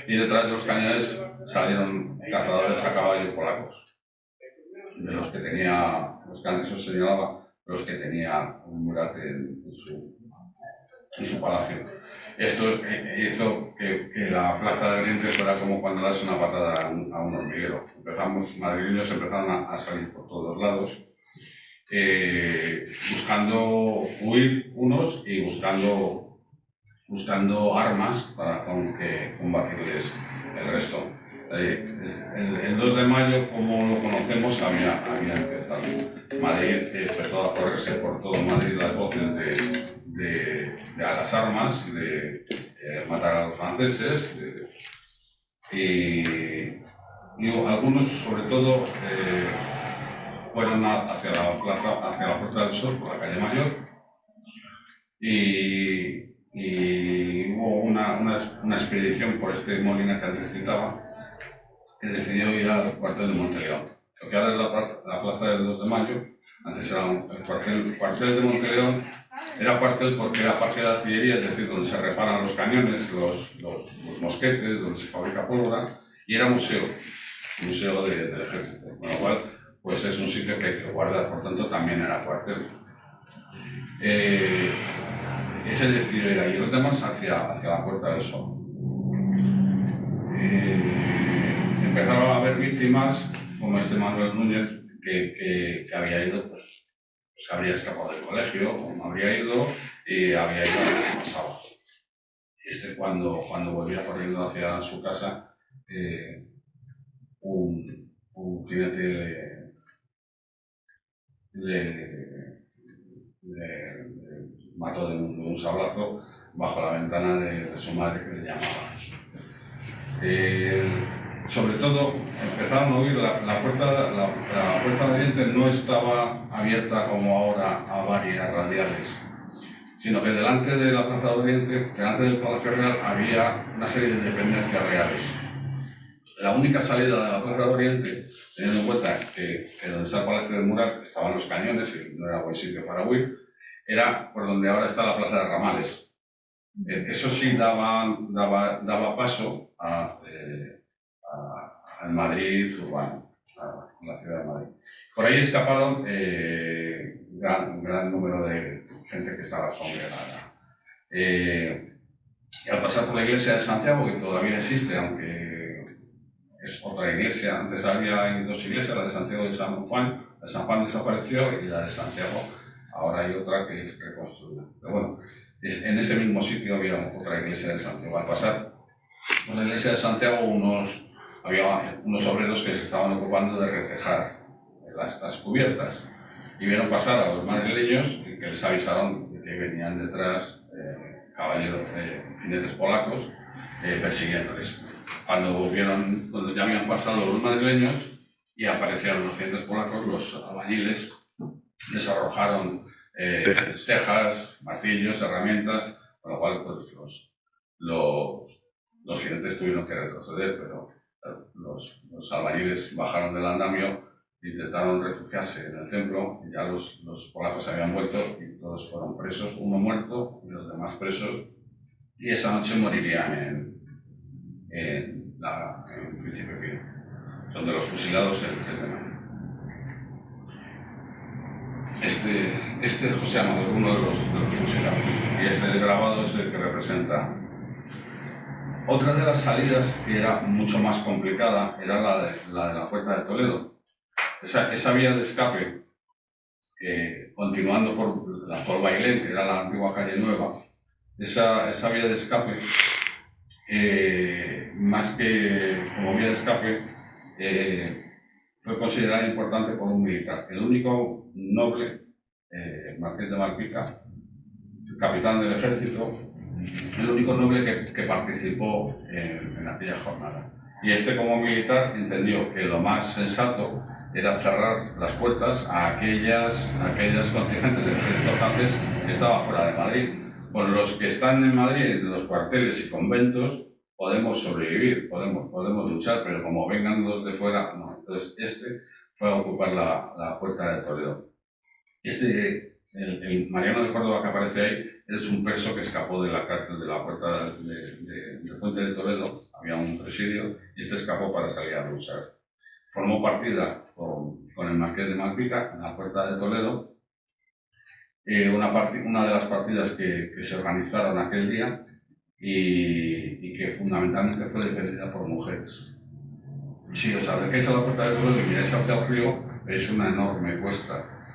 y detrás de los cañones salieron cazadores a caballo polacos. De los que los que antes os señalaba, los que tenía un Murat en su palacio. Esto hizo que la Plaza de Oriente fuera como cuando das una patada a un hormiguero. Madrileños empezaron a salir por todos lados. Buscando huir unos y buscando armas para combatirles el resto. El 2 de mayo, como lo conocemos, había empezado. Madrid empezó a correrse por todo Madrid las voces de las armas, de matar a los franceses, y algunos, sobre todo, fueron hacia la Puerta del Sol, por la calle Mayor, y hubo una expedición por este Molina que antes citaba, que decidió ir al cuartel de Monteleón. Lo que ahora es la plaza del 2 de mayo, antes era el cuartel de Monteleón, era cuartel porque era parque de artillería, es decir, donde se reparan los cañones, los mosquetes, donde se fabrica pólvora, y era museo del ejército, con lo cual pues es un sitio que hay que guardar, por tanto también era cuartel. Ese decidió ir ahí, los demás hacia la Puerta del Sol. Empezaron a haber víctimas, como este Manuel Núñez, que había ido, pues habría escapado del colegio, o no habría ido, y había ido a la más abajo. Cuando volvía corriendo hacia su casa, un jinete le mató de un sablazo bajo la ventana de su madre, que le llamaba. Sobre todo, empezaron a oír la puerta de Oriente no estaba abierta como ahora a varias radiales, sino que delante de la Plaza de Oriente, delante del Palacio Real, había una serie de dependencias reales. La única salida de la Plaza de Oriente, teniendo en cuenta que donde está el Palacio de Murat estaban los cañones y no era buen sitio para huir, era por donde ahora está la Plaza de Ramales. Eso sí daba paso al Madrid urbano, a la ciudad de Madrid. Por ahí escaparon un gran número de gente que estaba congregada. Y al pasar por la iglesia de Santiago, que todavía existe, aunque es otra iglesia, antes había dos iglesias, la de Santiago y de San Juan. La de San Juan desapareció y la de Santiago ahora hay otra que es reconstruida. Pero bueno, en ese mismo sitio había otra iglesia de Santiago. Al pasar por la iglesia de Santiago había unos obreros que se estaban ocupando de retejar las cubiertas y vieron pasar a los madrileños y que les avisaron de que venían detrás caballeros, jinetes polacos persiguiéndoles. Cuando ya habían pasado los madrileños y aparecieron los jinetes polacos, los albañiles les arrojaron tejas, martillos, herramientas, con lo cual pues, los jinetes tuvieron que retroceder, pero los albañiles bajaron del andamio, intentaron refugiarse en el templo, y ya los polacos habían vuelto y todos fueron presos, uno muerto y los demás presos, y esa noche morirían en Príncipe Pío. Son de los fusilados el 3 de mayo. Este José Amador, uno de los fusilados, y ese grabado es el que representa. Otra de las salidas que era mucho más complicada era la de la Puerta de Toledo. Esa vía de escape, continuando por la actual Bailén, que era la antigua calle Nueva, esa vía de escape, más que como vía de escape, fue considerada importante por un militar. El único noble, Marqués de Malpica, capitán del ejército, el único noble que participó en aquella jornada. Y como militar entendió que lo más sensato era cerrar las puertas a aquellas contingentes del ejército francés que estaba fuera de Madrid. Con los que están en Madrid, en los cuarteles y conventos, podemos sobrevivir, podemos luchar, pero como vengan los de fuera, no. Entonces fue a ocupar la Puerta de Toledo. El Mariano de Córdoba que aparece ahí es un preso que escapó de la cárcel de la Puerta de Puente de Toledo. Había un presidio y escapó para salir a luchar. Formó partida con el Marqués de Malpica en la Puerta de Toledo. Una de las partidas que se organizaron aquel día y que fundamentalmente fue defendida por mujeres. Si os acercáis a la Puerta de Toledo y miráis hacia el río, veis una enorme cuesta.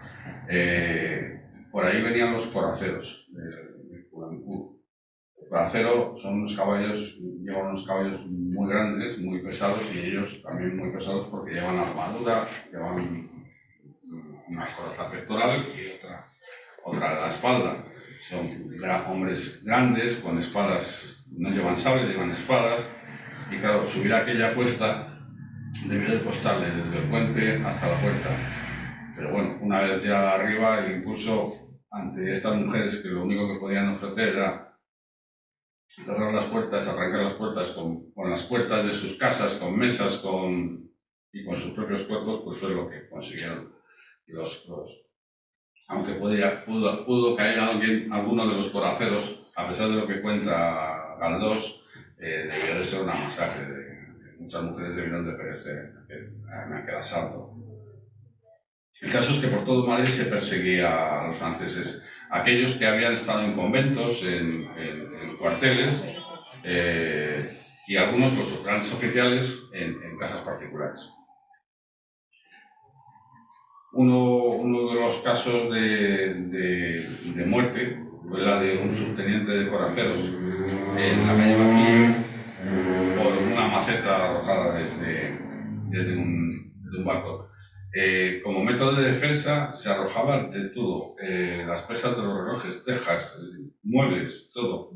Por ahí venían los coraceros de Curancur. El coracero son llevan unos caballos muy grandes, muy pesados, y ellos también muy pesados porque llevan armadura, llevan una coraza pectoral y otra a la espalda. Son hombres grandes con espadas, no llevan sable, llevan espadas, y claro, subir aquella cuesta debió de costarle desde el puente hasta la puerta. Pero bueno, una vez ya arriba, el impulso ante estas mujeres que lo único que podían ofrecer era cerrar las puertas, arrancar las puertas con las puertas de sus casas, con mesas y con sus propios cuerpos, pues fue lo que consiguieron aunque pudo caer alguno de los coraceros, a pesar de lo que cuenta Galdós, debió de ser una masacre. Muchas mujeres debieron de perecer en aquel asalto. El caso es que por todo Madrid se perseguía a los franceses. Aquellos que habían estado en conventos, en cuarteles, y algunos, los grandes oficiales, en casas particulares. Uno de los casos de muerte fue la de un subteniente de coraceros en la calle Baquillo por una maceta arrojada desde un barco. Como método de defensa se arrojaba de todo, las pesas de los relojes, tejas, muebles, todo.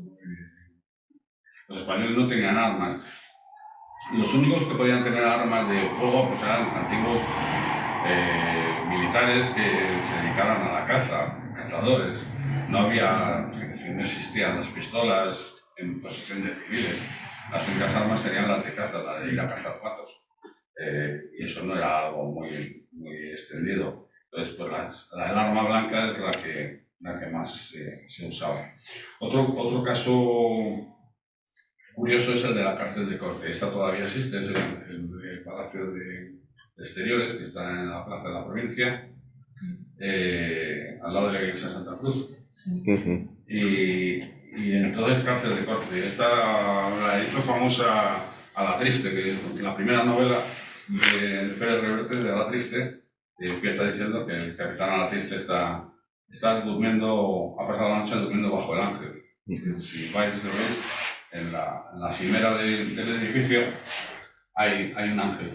Los españoles no tenían armas. Los únicos que podían tener armas de fuego pues eran antiguos militares que se dedicaban a la caza, cazadores. No había, es decir, no existían las pistolas en posesión de civiles. Las únicas armas serían las de caza, la de ir a cazar patos. Y eso no era algo muy extendido. Entonces, pues el arma blanca es la que más se usaba. Otro caso curioso es el de la cárcel de Corte. Esta todavía existe, es el Palacio de Exteriores, que está en la plaza de la provincia, al lado de la iglesia de Santa Cruz. Y entonces cárcel de Corte. Esta la hizo famosa a La Triste, que es la primera novela de Pérez Reverte, de La Triste, empieza diciendo que el capitán a La Triste está durmiendo, ha pasado la noche durmiendo bajo el ángel. Si vais, lo veis, en la cimera del edificio hay un ángel.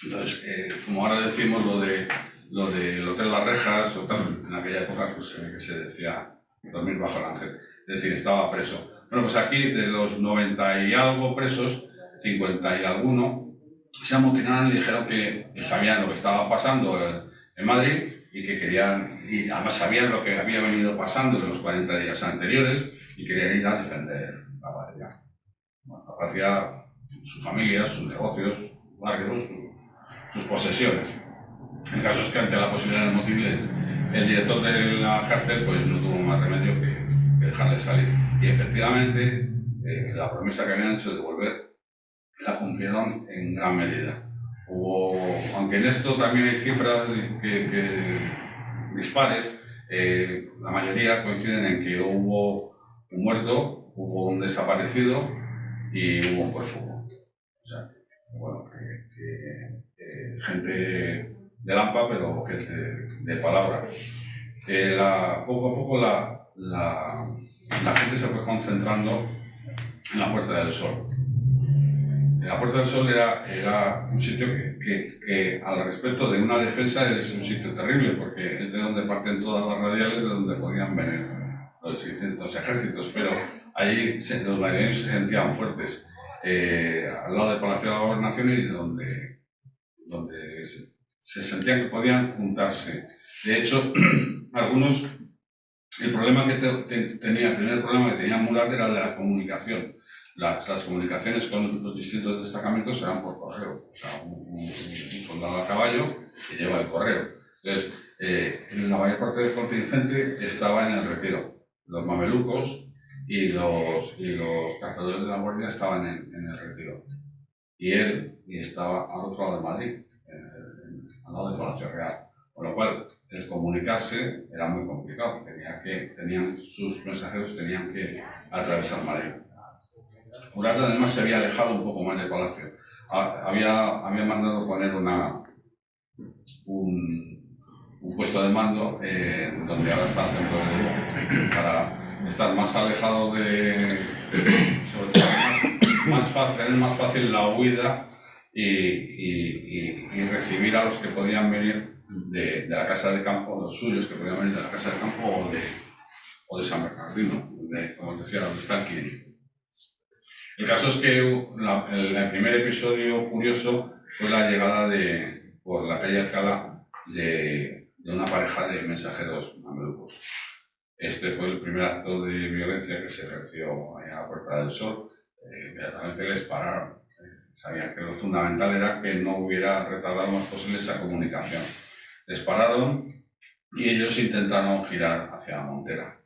Entonces, como ahora decimos lo del Hotel Las Rejas o tal, en aquella época pues, que se decía dormir bajo el ángel. Es decir, estaba preso. Bueno, pues aquí de los 90 y algo presos, 50 y alguno se amotinaron y dijeron que sabían lo que estaba pasando en Madrid y que querían, y además sabían lo que había venido pasando en los 40 días anteriores y querían ir a defender la patria. Bueno, la patria, su familia, sus negocios, sus barrios, sus posesiones. El caso es que ante la posibilidad del motín, el director de la cárcel pues, no tuvo más remedio que dejarle salir. Y efectivamente, la promesa que habían hecho de volver la cumplieron en gran medida. Aunque en esto también hay cifras que dispares, la mayoría coinciden en que hubo un muerto, hubo un desaparecido y hubo un prófugo. O sea, bueno, gente de Lampa, pero gente de palabra. Poco a poco la gente se fue concentrando en la Puerta del Sol. La Puerta del Sol era un sitio que al respecto de una defensa es un sitio terrible, porque es de donde parten todas las radiales, de donde podían venir los distintos ejércitos, pero allí los madrileños se sentían fuertes, al lado del Palacio de la Gobernación y donde se sentían que podían juntarse. De hecho, algunos, el primer problema que tenía Murat era el de la comunicación. Las comunicaciones con los distintos destacamentos eran por correo, o sea, un soldado a caballo que lleva el correo. Entonces, la mayor parte del contingente estaba en el retiro. Los mamelucos y los cazadores de la guardia estaban en el retiro. Y él estaba al otro lado de Madrid, al lado del Palacio Real. Con lo cual, el comunicarse era muy complicado, porque sus mensajeros tenían que atravesar Madrid. Murat además se había alejado un poco más del palacio. Había mandado poner un puesto de mando donde ahora está el templo de Lugo, para estar más alejado sobre todo tener más fácil la huida y recibir a los que podían venir de la casa de campo, los suyos que podían venir de la casa de campo o de San Bernardino, como os decía, donde está el Quirí. El caso es que el primer episodio curioso fue la llegada por la calle Alcalá de una pareja de mensajeros mamelucos. Este fue el primer acto de violencia que se ejerció en la Puerta del Sol. Inmediatamente les pararon. Sabían que lo fundamental era que no hubiera retardado lo más posible esa comunicación. Les pararon y ellos intentaron girar hacia la Montera,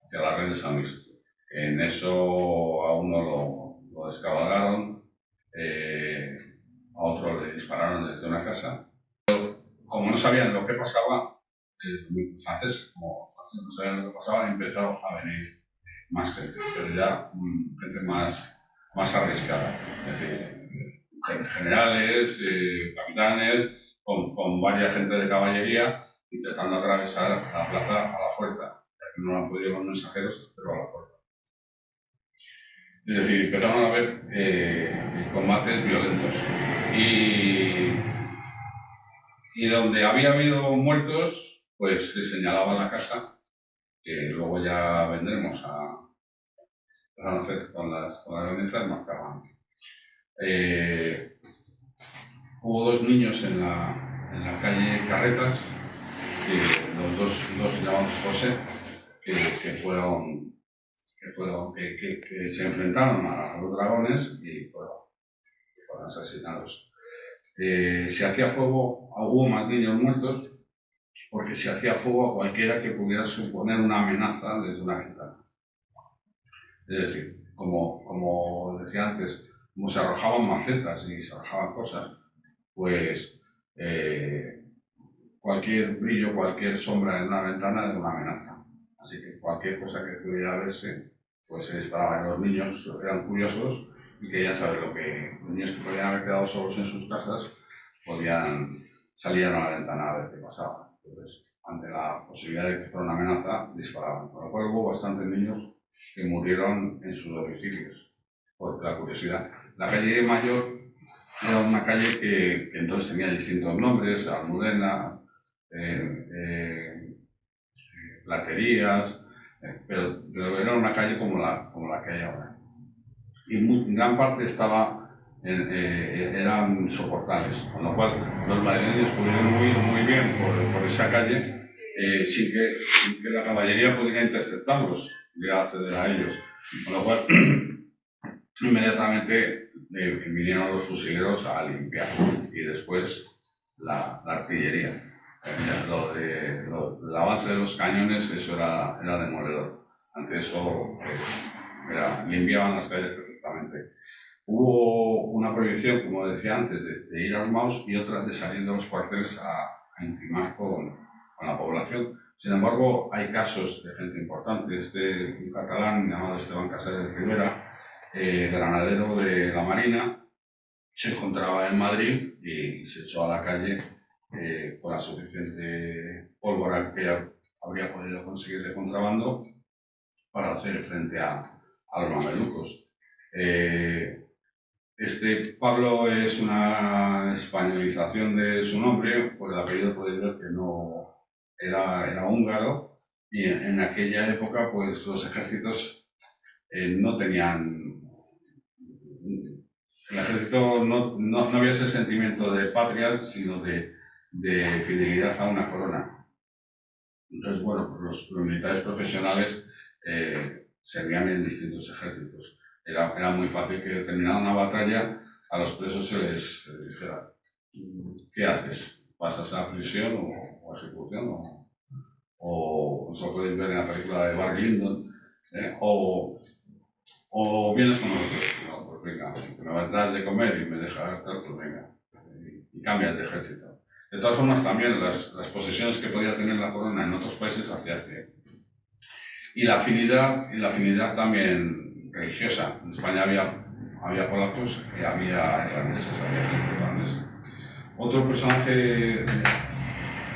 hacia la red de San Luis. En eso a uno lo descabalgaron, a otro le dispararon desde una casa. Pero como no sabían lo que pasaba, los franceses, no sabían lo que pasaba, empezaron a venir más gente, pero ya gente más arriscada. Es decir, generales, capitanes, con varias gente de caballería, intentando atravesar la plaza a la fuerza, ya que no han podido los mensajeros, pero a la fuerza. Es decir, empezaron a haber combates violentos. Y Y donde había habido muertos, pues se señalaba la casa, que luego ya vendremos a hacer con las herramientas, marcaban. Hubo 2 niños en la calle Carretas, que los dos llamados José, que se enfrentaron a los dragones y fueron asesinados. Se hacía fuego, hubo más niños muertos, porque se hacía fuego a cualquiera que pudiera suponer una amenaza desde una ventana. Es decir, como decía antes, como se arrojaban macetas y se arrojaban cosas, pues cualquier brillo, cualquier sombra en una ventana era una amenaza. Así que cualquier cosa que pudiera verse, pues se disparaba. Los niños eran curiosos y querían saber lo que los niños que podían haber quedado solos en sus casas podían salir a la ventana a ver qué pasaba. Entonces, ante la posibilidad de que fuera una amenaza, disparaban. Con lo cual hubo bastantes niños que murieron en sus domicilios por la curiosidad. La calle Mayor era una calle que entonces tenía distintos nombres: Almudena, platerías, pero era una calle como la que hay ahora. Y en gran parte eran soportales, con lo cual los madrileños pudieron huir muy bien por esa calle sin que la caballería pudiera interceptarlos, pudiera acceder a ellos. Con lo cual, inmediatamente vinieron los fusileros a limpiar y después la artillería. El avance de los cañones, eso era demoledor. Ante eso, limpiaban las calles perfectamente. Hubo una prohibición, como decía antes, de ir armados y otra de salir de los cuarteles a intimar con la población. Sin embargo, hay casos de gente importante. Un catalán llamado Esteban Casares Rivera, granadero de la Marina, se encontraba en Madrid y se echó a la calle con la suficiente pólvora que habría podido conseguir de contrabando para hacer frente a los mamelucos. Pablo es una españolización de su nombre, por el apellido podéis ver que no era húngaro, y en aquella época pues los ejércitos no tenían... En el ejército no había ese sentimiento de patria, sino de fidelidad a una corona. Entonces, bueno, los militares profesionales servían en distintos ejércitos. Era muy fácil que terminada una batalla, a los presos se les dijera: ¿qué haces? ¿Pasas a prisión o a ejecución? O eso podéis ver en la película de Barry Lyndon, o vienes con nosotros. No, pues venga, que me das de comer y me dejas estar, pues venga, y cambias de ejército. De todas formas, también las posesiones que podía tener la corona en otros países hacía que... Y la afinidad también religiosa. En España había polacos y había irlandeses, había gente irlandesa. Otro personaje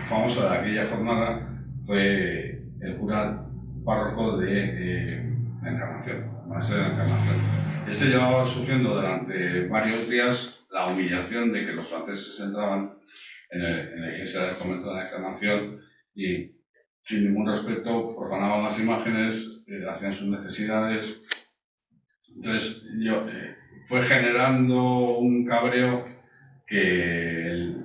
famoso de aquella jornada fue el cura párroco de la Encarnación, maestro de la Encarnación. Este llevaba sufriendo durante varios días la humillación de que los franceses entraban en la iglesia del convento de la Encarnación y, sin ningún respeto, profanaban las imágenes, hacían sus necesidades. Entonces, fue generando un cabreo que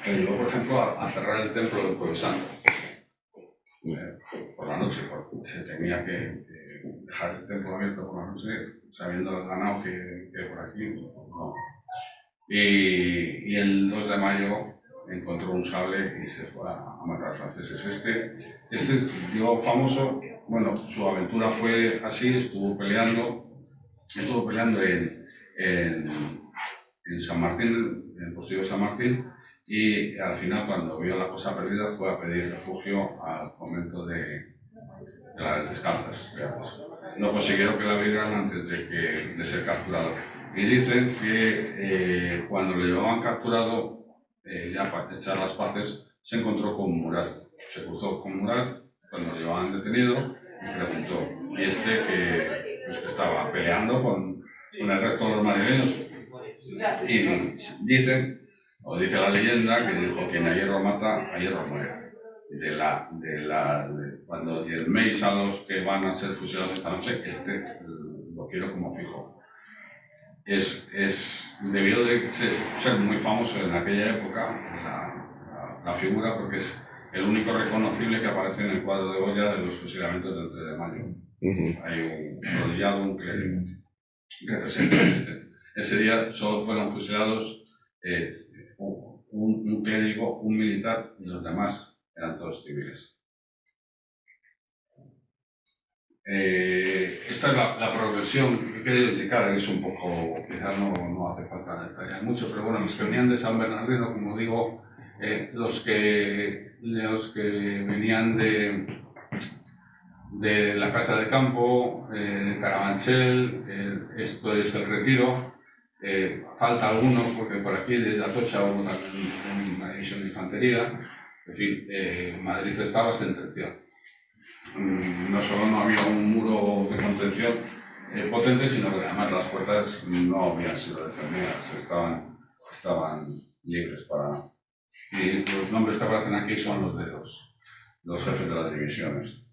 llevó, por ejemplo, a cerrar el templo del Jueves Santo por la noche, porque se tenía que dejar el templo abierto por la noche, sabiendo el ganado que por aquí no. Y el 2 de mayo encontró un sable y se fue a matar a los franceses. Digo, famoso, bueno, su aventura fue así, estuvo peleando en San Martín, en el postillo de San Martín, y al final, cuando vio la cosa perdida, fue a pedir refugio al convento de las Descalzas. No consiguieron que la abrieran antes de ser capturado. Y dicen que cuando lo llevaban capturado, ya para echar las paces, se encontró con Murat. Se cruzó con Murat cuando lo llevaban detenido y preguntó: ¿y que estaba peleando con el resto de los madrileños? Y dicen O dice la leyenda que dijo: quien a hierro mata, a hierro muere. Cuando diezméis a los que van a ser fusilados esta noche, lo quiero como fijo. Debió de ser muy famoso en aquella época la figura, porque es el único reconocible que aparece en el cuadro de Goya de los fusilamientos del 3 de mayo. Hay un rodillado, un clérigo que representa ese día solo fueron fusilados un clérigo, un militar, y los demás eran todos civiles. Esta es la progresión que he querido indicar, es un poco, quizás no hace falta detallar mucho, pero bueno, los que venían de San Bernardino, como digo, los que venían de la Casa de Campo, Carabanchel, esto es el Retiro. Falta alguno, porque por aquí desde Atocha hubo también una división de infantería. En fin, Madrid estaba sentenciado. No solo no había un muro de contención potente, sino que además las puertas no habían sido defendidas, estaban libres para... Y los nombres que aparecen aquí son los de los jefes de las divisiones.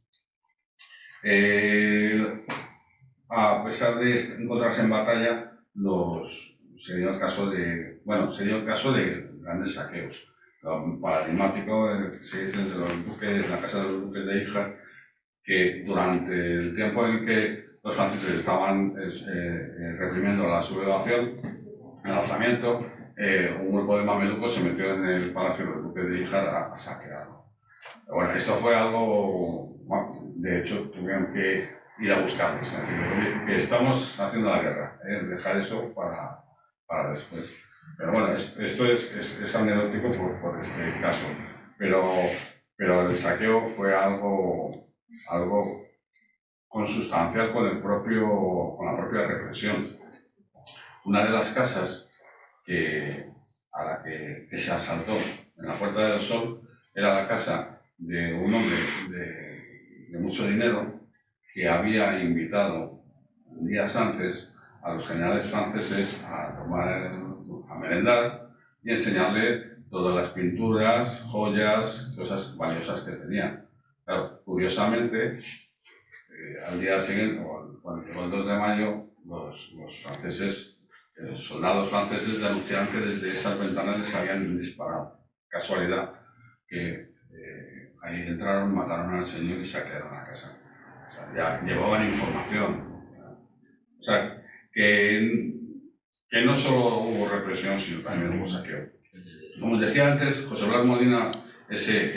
A pesar de encontrarse en batalla, se dio el caso de grandes saqueos. Lo paradigmático se dice de los duques, la casa de los duques de Híjar, que durante el tiempo en que los franceses estaban reprimiendo la sublevación, el alzamiento, un grupo de mamelucos se metió en el palacio de los duques de Híjar a saquearlo. Bueno, esto fue algo, de hecho tuvieron que ir a buscarlos, es decir, que estamos haciendo la guerra, dejar eso para después. Pero bueno, esto es anecdótico por este caso, pero el saqueo fue algo consustancial con la propia represión. Una de las casas a la que se asaltó en la Puerta del Sol era la casa de un hombre de mucho dinero que había invitado días antes a los generales franceses a merendar y enseñarle todas las pinturas, joyas, cosas valiosas que tenía. Claro, curiosamente, al día siguiente, cuando llegó el 2 de mayo, los soldados franceses denunciaron que desde esas ventanas les habían disparado. Casualidad que ahí entraron, mataron al señor y saquearon la casa. O sea, ya llevaban información. O sea, que no solo hubo represión, sino también hubo saqueo. Como os decía antes, José Blas Molina, ese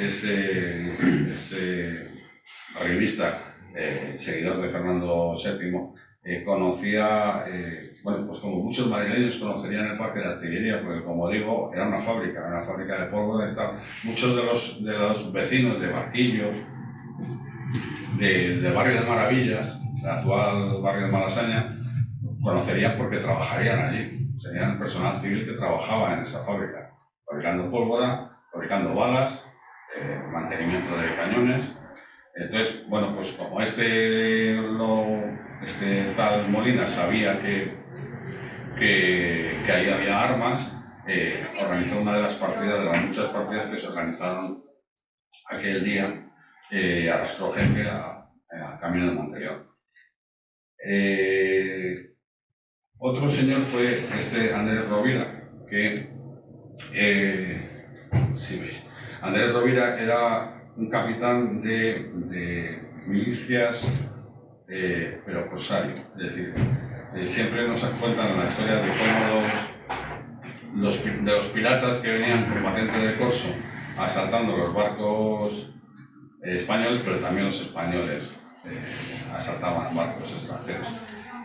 revista, seguidor de Fernando VII, conocía, pues como muchos madrileños conocerían el Parque de la Artillería, porque como digo, era una fábrica de pólvora y tal. Muchos de los vecinos de Barquillo, del barrio de Maravillas, el actual barrio de Malasaña, conocerían porque trabajarían allí. Serían personal civil que trabajaba en esa fábrica, fabricando pólvora, fabricando balas, mantenimiento de cañones. Entonces, bueno, pues como este tal Molina sabía que ahí había armas, organizó una de las muchas partidas que se organizaron aquel día, arrastró gente al camino de Monteleón. Otro señor fue Andrés Rovira, que, sí veis, Andrés Rovira era un capitán de milicias, pero corsario, es decir, siempre nos cuentan la historia de cómo los piratas que venían por patente de corso asaltando los barcos españoles, pero también los españoles asaltaban barcos extranjeros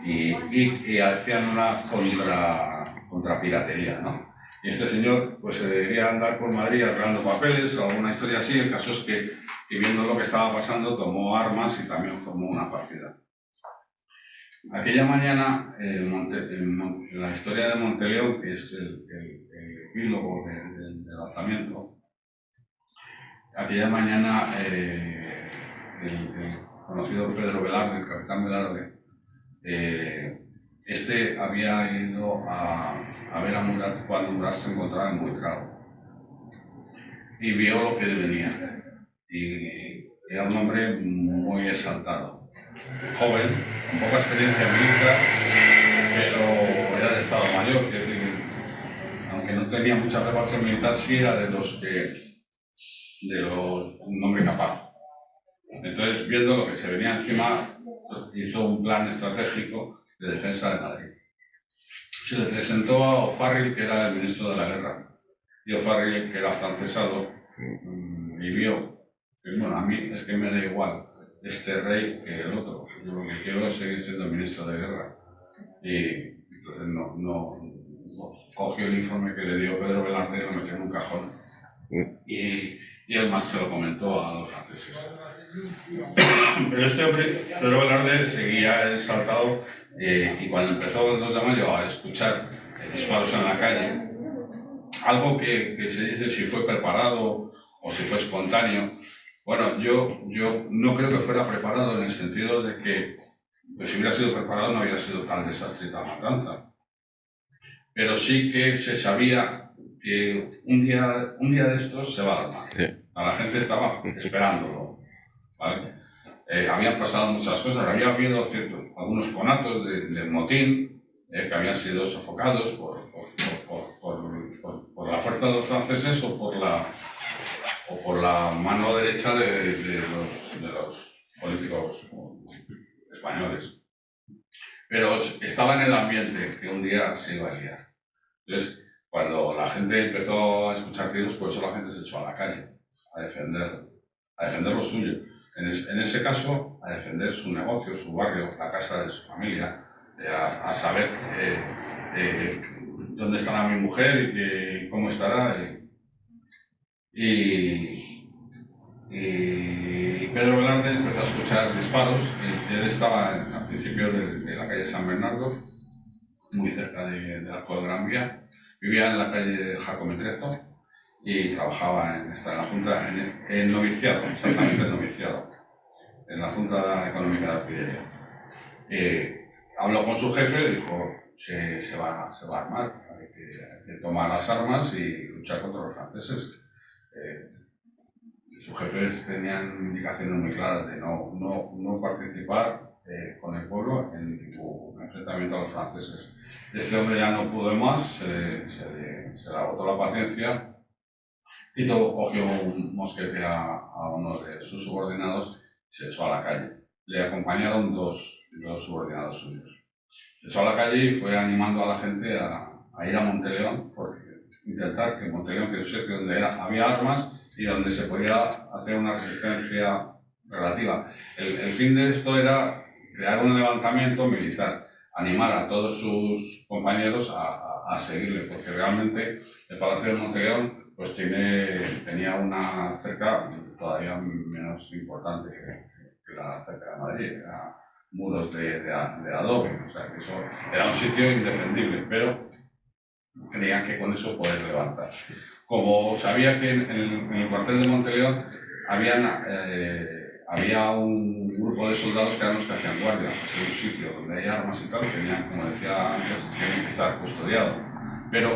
y hacían una contrapiratería, ¿no? Y este señor pues se debía andar por Madrid arreglando papeles o alguna historia así. El caso es que viendo lo que estaba pasando tomó armas y también formó una partida. Aquella mañana, en la historia de Monteleón, que es el epílogo del alzamiento, aquella mañana el conocido Pedro Velarde, el capitán Velarde, este había ido a ver a Murat cuando Murat se encontraba en Buitrago y vio lo que venía. Y era un hombre muy exaltado, joven, con poca experiencia militar, pero era de Estado Mayor, es decir, aunque no tenía mucha preparación militar, sí era un hombre capaz. Entonces, viendo lo que se venía encima, hizo un plan estratégico de defensa de Madrid. Se le presentó a O'Farrill, que era el ministro de la guerra, y O'Farrill, que era afrancesado, y vio que, bueno, a mí es que me da igual este rey que el otro, yo lo que quiero es seguir siendo ministro de guerra. Y entonces no cogió el informe que le dio Pedro Velarde y lo metió en un cajón. Y él más se lo comentó a los franceses. Pero este hombre, Pedro Velarde, seguía exaltado y cuando empezó el 2 de mayo a escuchar disparos en la calle, algo que se dice si fue preparado o si fue espontáneo, bueno, yo no creo que fuera preparado en el sentido de que pues, si hubiera sido preparado no habría sido tal desastre y tal matanza. Pero sí que se sabía que un día de estos se va a armar. Sí. La gente estaba esperándolo, ¿vale? Habían pasado muchas cosas, había habido algunos conatos del motín que habían sido sofocados por la fuerza de los franceses o por la mano derecha de los políticos españoles. Pero estaba en el ambiente que un día se iba a liar. Entonces, cuando la gente empezó a escuchar tiros, por eso la gente se echó a la calle a defender lo suyo. En ese caso, a defender su negocio, su barrio, la casa de su familia, a saber dónde estará mi mujer y cómo estará. Y Pedro Velarde empezó a escuchar disparos. Él estaba al principio de la calle San Bernardo, muy cerca de la actual Gran Vía. Vivía en la calle Jacometrezo y trabajaba en la Junta, en noviciado, exactamente en noviciado, en la Junta Económica de Artillería. Habló con su jefe y dijo: se va a armar, hay que tomar las armas y luchar contra los franceses. Sus jefes tenían indicaciones muy claras de no participar con el pueblo en ningún enfrentamiento a los franceses. Este hombre ya no pudo más, se le agotó la paciencia y cogió un mosquete a uno de sus subordinados y se echó a la calle. Le acompañaron dos subordinados suyos. Se echó a la calle y fue animando a la gente a ir a Monteleón, porque intentar que Monteleón, que es un sitio donde había armas y donde se podía hacer una resistencia relativa. El fin de esto era crear un levantamiento militar, animar a todos sus compañeros a seguirle, porque realmente el Palacio de Monteleón pues tenía una cerca todavía menos importante que la cerca de Madrid, era muros de adobe, o sea que eso era un sitio indefendible, pero creían que con eso poder levantar. Como sabía que en el cuartel de Monteleón había un grupo de soldados que eran los que hacían guardia, es un sitio donde hay armas y tal, tenían, como decía antes, tienen que estar custodiados. Pero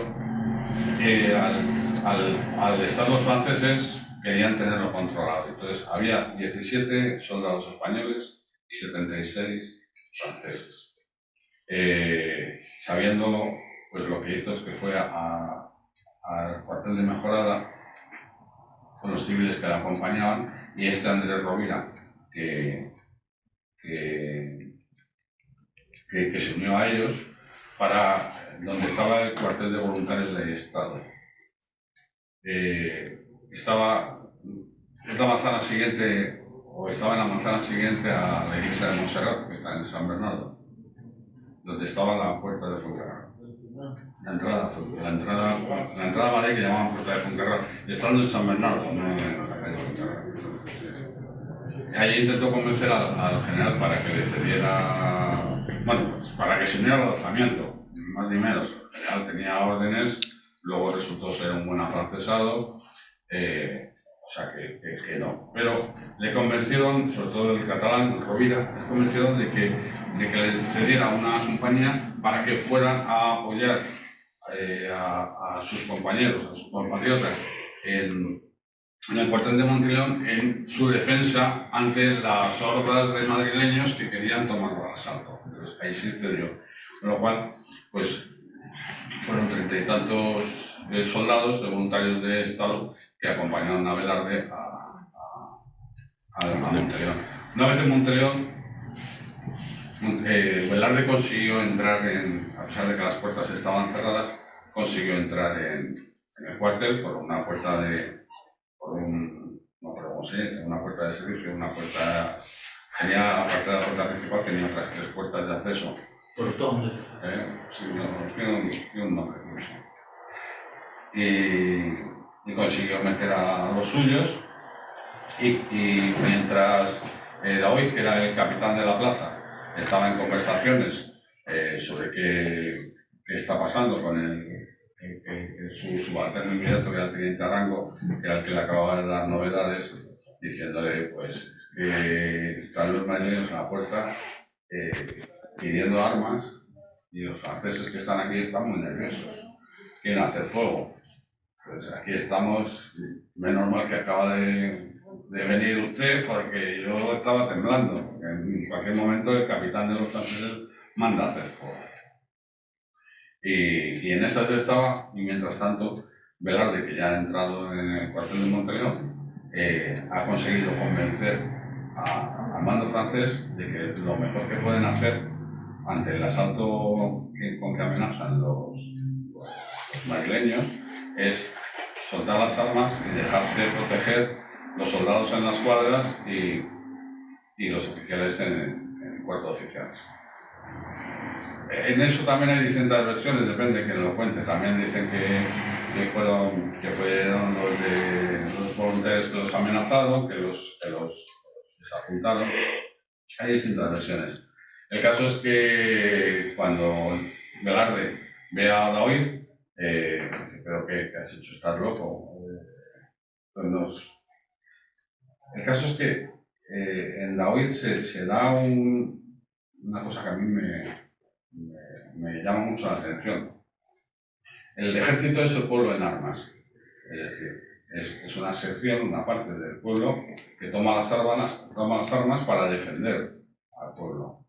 al estar los franceses querían tenerlo controlado. Entonces había 17 soldados españoles y 76 franceses. Sabiéndolo, pues lo que hizo es que fue al cuartel de Mejorada con los civiles que la acompañaban y Andrés Rovira, que se unió a ellos para donde estaba el cuartel de voluntarios del Estado. Estaba en la manzana siguiente a la iglesia de Montserrat, que está en San Bernardo, donde estaba la puerta de Fuencarral. La entrada a Madrid, que llamaban puerta de Fuencarral, estando en San Bernardo, no en la calle Fuencarral. Allí intentó convencer al general para que le cediera, para que se uniera al alzamiento, más ni menos. El general tenía órdenes, luego resultó ser un buen afrancesado, o sea que no. Pero le convencieron, sobre todo el catalán, Rovira, le convencieron de que le cediera una compañía para que fueran a apoyar a sus compañeros, a sus compatriotas en el cuartel de Monteleón en su defensa ante las hordas de madrileños que querían tomarlo al asalto. Entonces ahí se cedió. Con lo cual, pues fueron 30 y tantos soldados de voluntarios de Estado que acompañaron a Velarde a Monteleón. Una vez en Monteleón, Velarde consiguió entrar a pesar de que las puertas estaban cerradas, consiguió entrar en el cuartel por una puerta no recuerdo cómo se dice, una puerta de servicio, una puerta, aparte de la puerta principal, tenía otras 3 puertas de acceso. Portón. Sí, tiene un nombre, no sé. Y consiguió meter a los suyos, y mientras Daoiz, que era el capitán de la plaza, estaba en conversaciones sobre qué está pasando con su subalterno inmediato, que era el teniente Arango, que era el que le acababa de dar novedades, diciéndole pues que están los madrileños en la puerta pidiendo armas, y los franceses que están aquí están muy nerviosos, quieren hacer fuego. Pues aquí estamos, menos mal que acaba de venir usted, porque yo estaba temblando. En cualquier momento el capitán de los franceses manda a hacer fuego. Y en esas estaba, y mientras tanto, Velarde, que ya ha entrado en el cuartel de Monteleón, ha conseguido convencer al mando francés de que lo mejor que pueden hacer ante el asalto con que amenazan los madrileños es soltar las armas y dejarse proteger los soldados en las cuadras y los oficiales en el cuarto de oficiales. En eso también hay distintas versiones, depende de quién lo cuente. También dicen que fueron los voluntarios que los amenazaron, que los desapuntaron. Hay distintas versiones. El caso es que cuando Velarde ve a Daoiz, dice, pero ¿qué has hecho? ¿Estás loco? El caso es que en Daoiz se da una cosa que a mí me llama mucho la atención. El ejército es el pueblo en armas, es decir, es una sección, una parte del pueblo que toma las armas para defender al pueblo.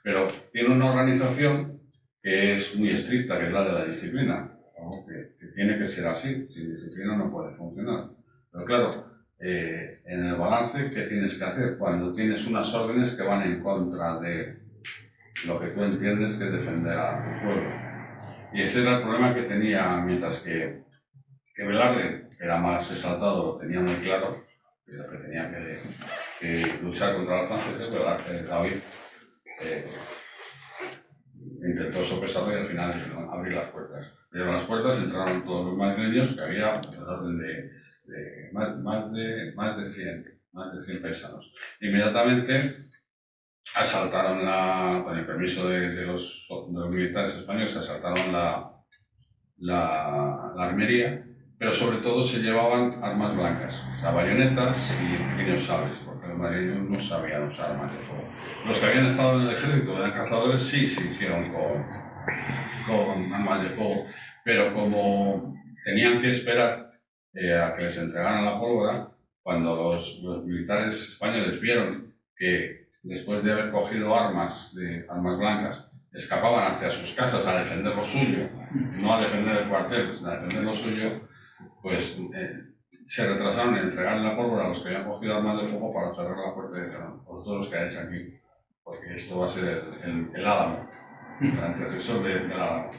Pero tiene una organización que es muy estricta, que es la de la disciplina, ¿no? que tiene que ser así, sin disciplina no puede funcionar. Pero claro, en el balance, ¿qué tienes que hacer? Cuando tienes unas órdenes que van en contra de lo que tú entiendes que es defender a tu pueblo. Y ese era el problema que tenía, mientras que Velarde era más exaltado, lo tenía muy claro, que tenía que luchar contra los franceses. Velarde, Daoiz, intentó sopesarlo y al final abrir las puertas. Abrieron las puertas, entraron todos los madrileños, que había el orden de más de 100 paisanos. Inmediatamente asaltaron con el permiso de los militares españoles, asaltaron la armería, pero sobre todo se llevaban armas blancas, o sea, bayonetas y pequeños sables, porque los madrileños no sabían usar armas de fuego. Los que habían estado en el ejército, eran cazadores, sí se hicieron con armas de fuego, pero como tenían que esperar a que les entregaran la pólvora, cuando los militares españoles vieron que después de haber cogido armas blancas, escapaban hacia sus casas a defender lo suyo, no a defender el cuartel, sino a defender lo suyo, pues se retrasaron en entregarle la pólvora a los que habían cogido armas de fuego para cerrar la puerta y dijeron, por todos los que hayáis aquí, porque esto va a ser el Álamo, el antecesor del Álamo.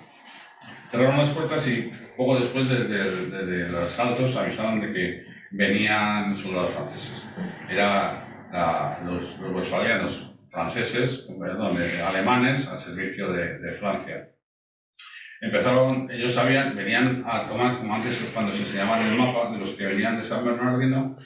Cerraron las puertas y poco después desde los altos avisaron de que venían soldados franceses. Los westfalianos franceses, alemanes al servicio de Francia. Ellos venían a tomar, como antes cuando se enseñaban el mapa de los que venían de San Bernardino,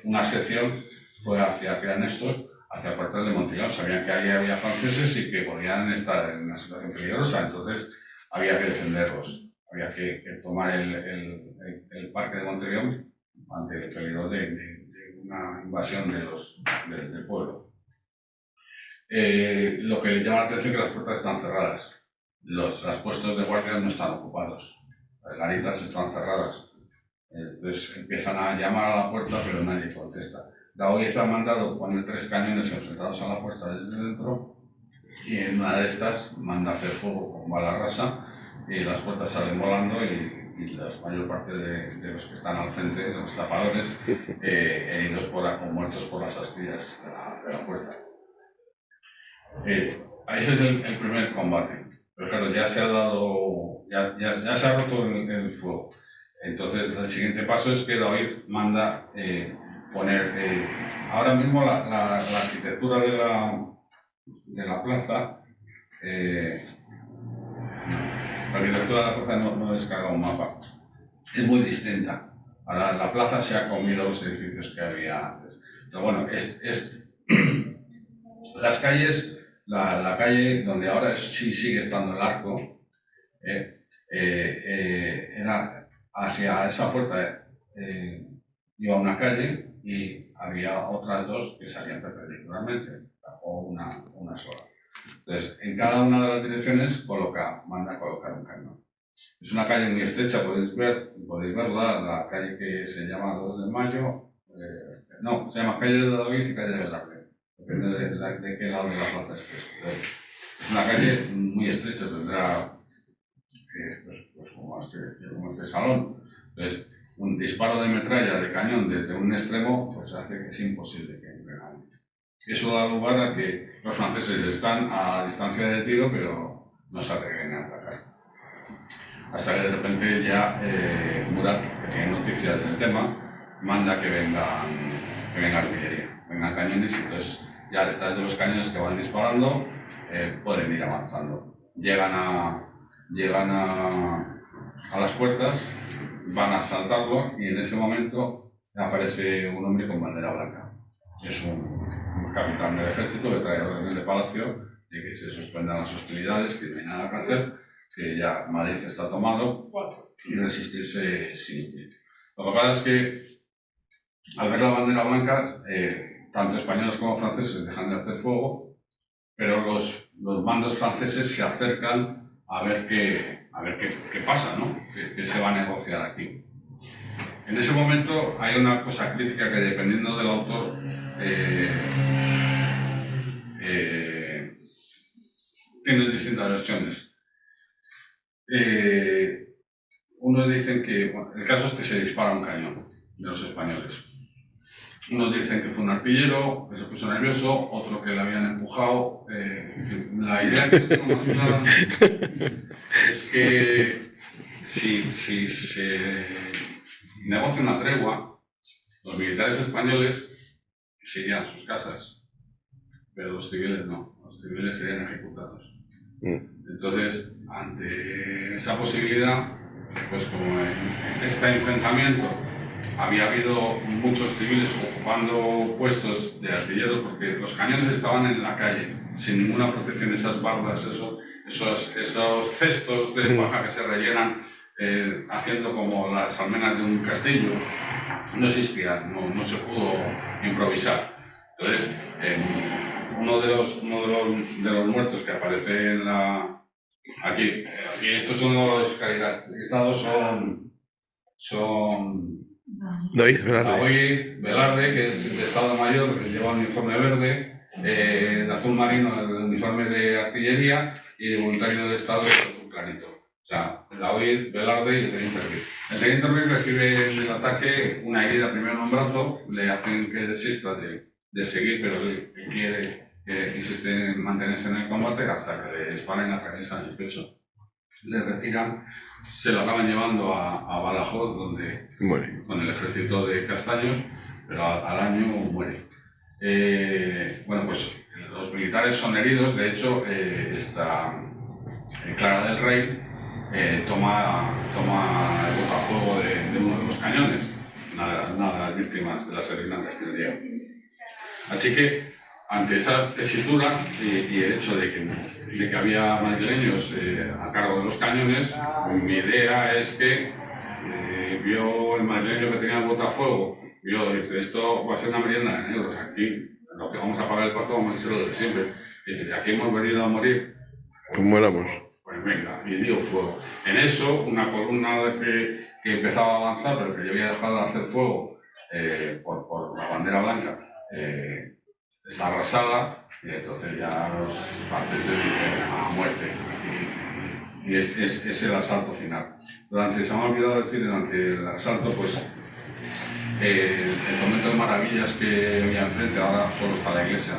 una sección fue hacia el cuartel de Monteleón. Sabían que ahí había franceses y que podían estar en una situación peligrosa, entonces había que defenderlos. Había que tomar el parque de Monteleón ante el peligro de una invasión del pueblo. Lo que llama la atención es que las puertas están cerradas. Los puestos de guardia no están ocupados. Las garitas están cerradas. Entonces empiezan a llamar a la puerta, pero nadie contesta. La OIZ ha mandado poner 3 cañones enfrentados a la puerta desde dentro, y en una de estas manda a hacer fuego con bala rasa, y las puertas salen volando y la mayor parte de los que están al frente, de los tapadores, heridos o muertos por las astillas de la puerta. Ese es el primer combate. Pero claro, ya se ha dado, ya se ha roto el fuego. Entonces el siguiente paso es que la OIZ manda poner, ahora mismo la arquitectura de la plaza, la arquitectura de la plaza no descarga un mapa, es muy distinta. Ahora la plaza se ha comido los edificios que había antes. Pero bueno, las calles, la calle donde ahora sí sigue estando el arco, era hacia esa puerta, iba una calle y había otras 2 que salían perpendicularmente, o una sola. Entonces, en cada una de las direcciones manda a colocar un cañón. Es una calle muy estrecha, podéis verla, la calle que se llama 2 de Mayo, no, se llama calle de David y calle de Velarde, depende de qué lado de la plaza estés. Es una calle muy estrecha, tendrá pues como este salón. Entonces, un disparo de metralla, de cañón desde un extremo, pues hace que es imposible que entre nadie. Eso da lugar a que los franceses están a distancia de tiro, pero no se atreven a atacar. Hasta que de repente ya Murat, que tiene noticias del tema, manda que venga artillería, vengan cañones, y entonces ya detrás de los cañones que van disparando pueden ir avanzando. Llegan a las puertas, van a asaltarlo, y en ese momento aparece un hombre con bandera blanca. Es un capitán del ejército que trae orden de palacio de que se suspendan las hostilidades, que no hay nada que hacer, que ya Madrid está tomado y resistirse sin pie. Lo que pasa es que al ver la bandera blanca, tanto españoles como franceses dejan de hacer fuego, pero los mandos franceses se acercan a ver qué pasa, ¿no? ¿Qué se va a negociar aquí? En ese momento hay una cosa crítica que, dependiendo del autor, tiene distintas versiones. Unos dicen que, bueno, el caso es que se dispara un cañón de los españoles. Unos dicen que fue un artillero, que se puso nervioso, otro que le habían empujado. La idea que tengo más clara es que si se negocia una tregua, los militares españoles se irían a sus casas, pero los civiles no, los civiles serían ejecutados. Entonces, ante esa posibilidad, pues como en este enfrentamiento había habido muchos civiles ocupando puestos de artilleros, porque los cañones estaban en la calle, sin ninguna protección, esas bardas, esos cestos de paja que se rellenan, haciendo como las almenas de un castillo, no existía, no se pudo improvisar. Entonces, uno de los muertos que aparece en aquí estos son los caracterizados, son David Velarde. David Velarde, que es de Estado Mayor, que lleva un uniforme verde, de azul marino el uniforme de artillería, y de voluntario del Estado es un clarito. O sea, David Velarde y el teniente Ruiz. El teniente Ruiz recibe en el ataque una herida primero en un brazo, le hacen que desista de seguir, pero él quiere, insiste en mantenerse en el combate hasta que le disparan la cabeza en el pecho. Le retiran, se lo acaban llevando a Badajoz, donde muere con el ejército de Castaños, pero al año muere. Bueno, pues los militares son heridos. De hecho, Clara del Rey toma el botafuego de uno de los cañones, una de las víctimas de las herederas del día. Así que, ante esa tesitura y el hecho de que había madrileños a cargo de los cañones, mi idea es que vio el madrileño que tenía el botafuego, dice, esto va a ser una merienda de negros, aquí lo que vamos a pagar el pato vamos a hacer lo de siempre. Dice, de aquí hemos venido a morir. Pues muéramos. Pues venga, y dio fuego. En eso, una columna que empezaba a avanzar, pero que yo había dejado de hacer fuego por la bandera blanca, es arrasada, y entonces ya los franceses dicen a muerte. Y es el asalto final. Se me ha olvidado decir, durante el asalto, pues el convento de Maravillas que había enfrente, ahora solo está la iglesia,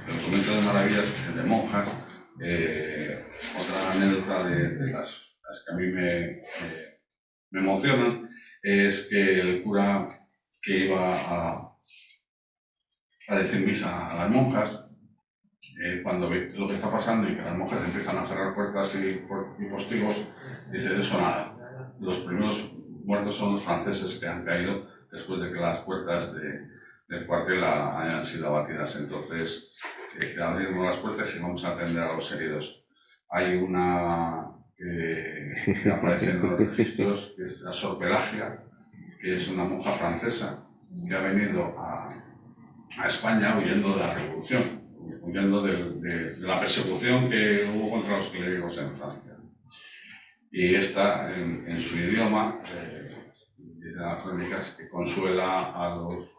el convento de Maravillas, el de monjas, otra anécdota de las que a mí me emocionan, es que el cura que iba a decir misa a las monjas, cuando ve lo que está pasando y que las monjas empiezan a cerrar puertas y postigos, dice, de eso nada. Los primeros muertos son los franceses que han caído después de que las puertas del cuartel hayan sido abatidas. Entonces, abrimos las puertas y vamos a atender a los heridos. Hay una que aparece en los registros, que es la Sor Pelagia, que es una monja francesa que ha venido a España huyendo de la revolución, huyendo de la persecución que hubo contra los clérigos en Francia. Y esta, en su idioma, dice las crónicas, que consuela a los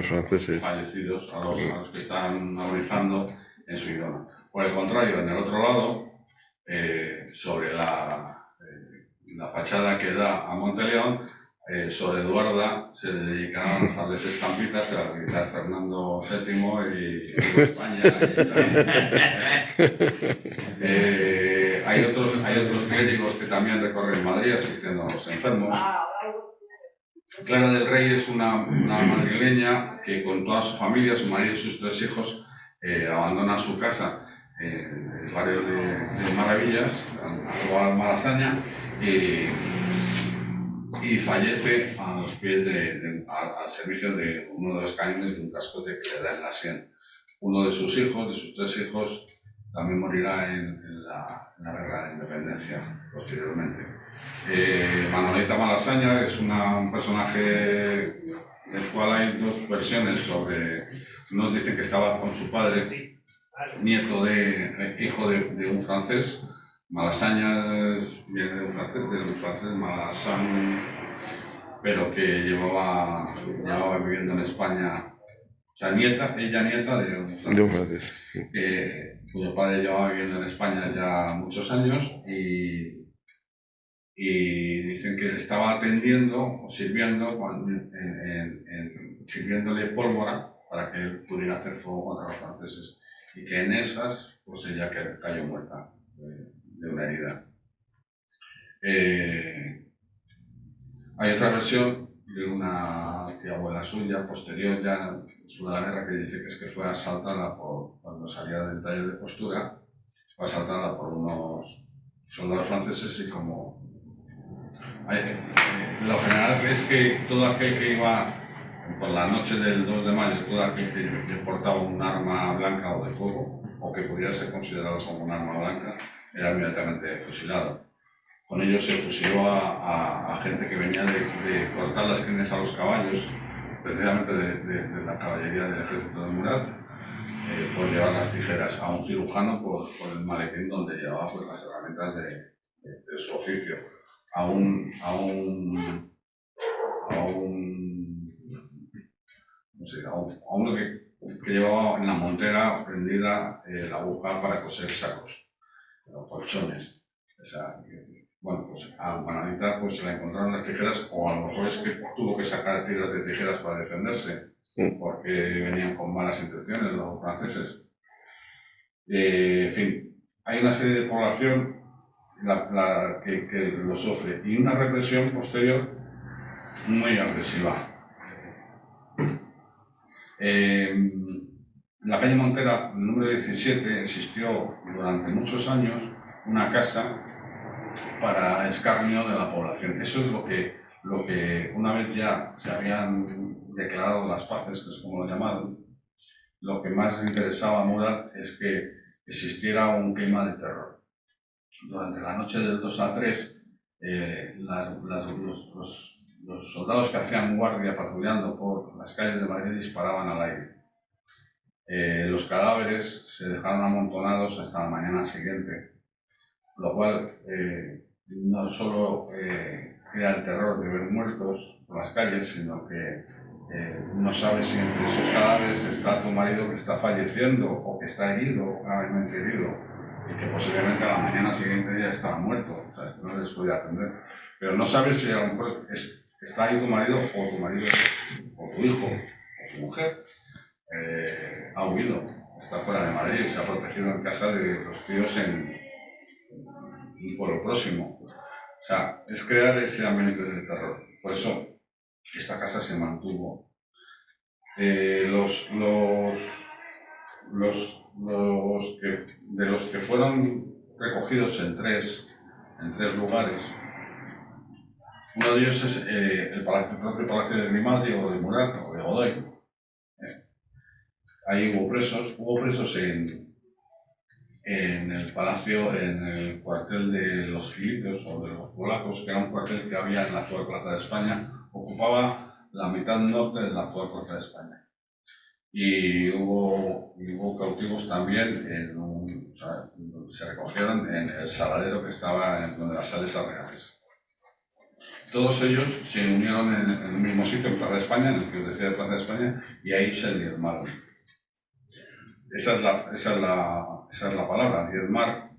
franceses fallecidos, a los que están agonizando en su idioma. Por el contrario, en el otro lado, sobre la fachada que da a Monteleón, Sor Eduarda se dedica a lanzarles estampitas a gritar Fernando VII y España. Hay otros clérigos que también recorren Madrid asistiendo a los enfermos. Clara del Rey es una madrileña que con toda su familia, su marido y sus 3 hijos, abandona su casa en el barrio de Maravillas, a Malasaña, y fallece a los pies al servicio de uno de los cañones de un cascote que le da en la sien. Uno de sus 3 hijos, también morirá en la guerra de independencia posteriormente. Manolita Malasaña es un personaje del cual hay 2 versiones sobre. Unos dicen que estaba con su padre, hijo de un francés. Malasaña viene de un francés Malassane, pero que llevaba viviendo en España. O sea, ella nieta de un francés, cuyo padre llevaba viviendo en España ya muchos años y dicen que le estaba atendiendo o sirviéndole pólvora para que él pudiera hacer fuego contra los franceses y que en esas pues ella cayó muerta de una herida. Hay otra versión de una tía abuela suya, posterior ya después de la guerra, que dice que es que fue asaltada cuando salía del taller de costura, fue asaltada por unos soldados franceses y como lo general es que todo aquel que iba por la noche del 2 de mayo, todo aquel que portaba un arma blanca o de fuego o que pudiera ser considerado como un arma blanca era inmediatamente fusilado. Con ello se fusiló a gente que venía de cortar las crines a los caballos, precisamente de la caballería del ejército de Murat, por llevar las tijeras, a un cirujano por el maletín donde llevaba pues, las herramientas de su oficio, a uno que llevaba en la montera prendida la aguja para coser sacos, o colchones. Bueno, pues a Manolita pues, se la encontraron las tijeras, o a lo mejor es que tuvo que sacar tiras de tijeras para defenderse, porque venían con malas intenciones los franceses. En fin, hay una serie de población que lo sufre y una represión posterior muy agresiva. En la calle Montera, número 17, existió durante muchos años una casa para escarnio de la población. Eso es lo que una vez ya se habían declarado las paces, que es como lo llamaron, lo que más le interesaba a Murat es que existiera un clima de terror. Durante la noche del 2 al 3 los soldados que hacían guardia patrullando por las calles de Madrid disparaban al aire. Los cadáveres se dejaron amontonados hasta la mañana siguiente, lo cual no solo crea el terror de ver muertos por las calles, sino que no sabes si entre esos cadáveres está tu marido que está falleciendo o que está herido, gravemente herido, y que posiblemente a la mañana siguiente ya estaba muerto, o sea, no les podía atender. Pero no sabes si a lo mejor está ahí tu marido o tu hijo o tu mujer ha huido, está fuera de Madrid y se ha protegido en casa de los tíos en un pueblo próximo. O sea, es crear ese ambiente de terror. Por eso esta casa se mantuvo. De los que fueron recogidos en tres lugares, uno de ellos es el propio Palacio de Grimaldi o de Murat o de Godoy. Ahí hubo presos en el palacio, en el cuartel de los Gilitos o de los polacos, que era un cuartel que había en la actual Plaza de España, ocupaba la mitad norte de la actual Plaza de España. Y hubo cautivos también, se recogieron en el saladero que estaba en donde las Salesas Reales. Todos ellos se unieron en el mismo sitio, en Plaza de España, en el que os decía de Plaza de España, y ahí se diezmaron. Esa es la palabra, diezmar. A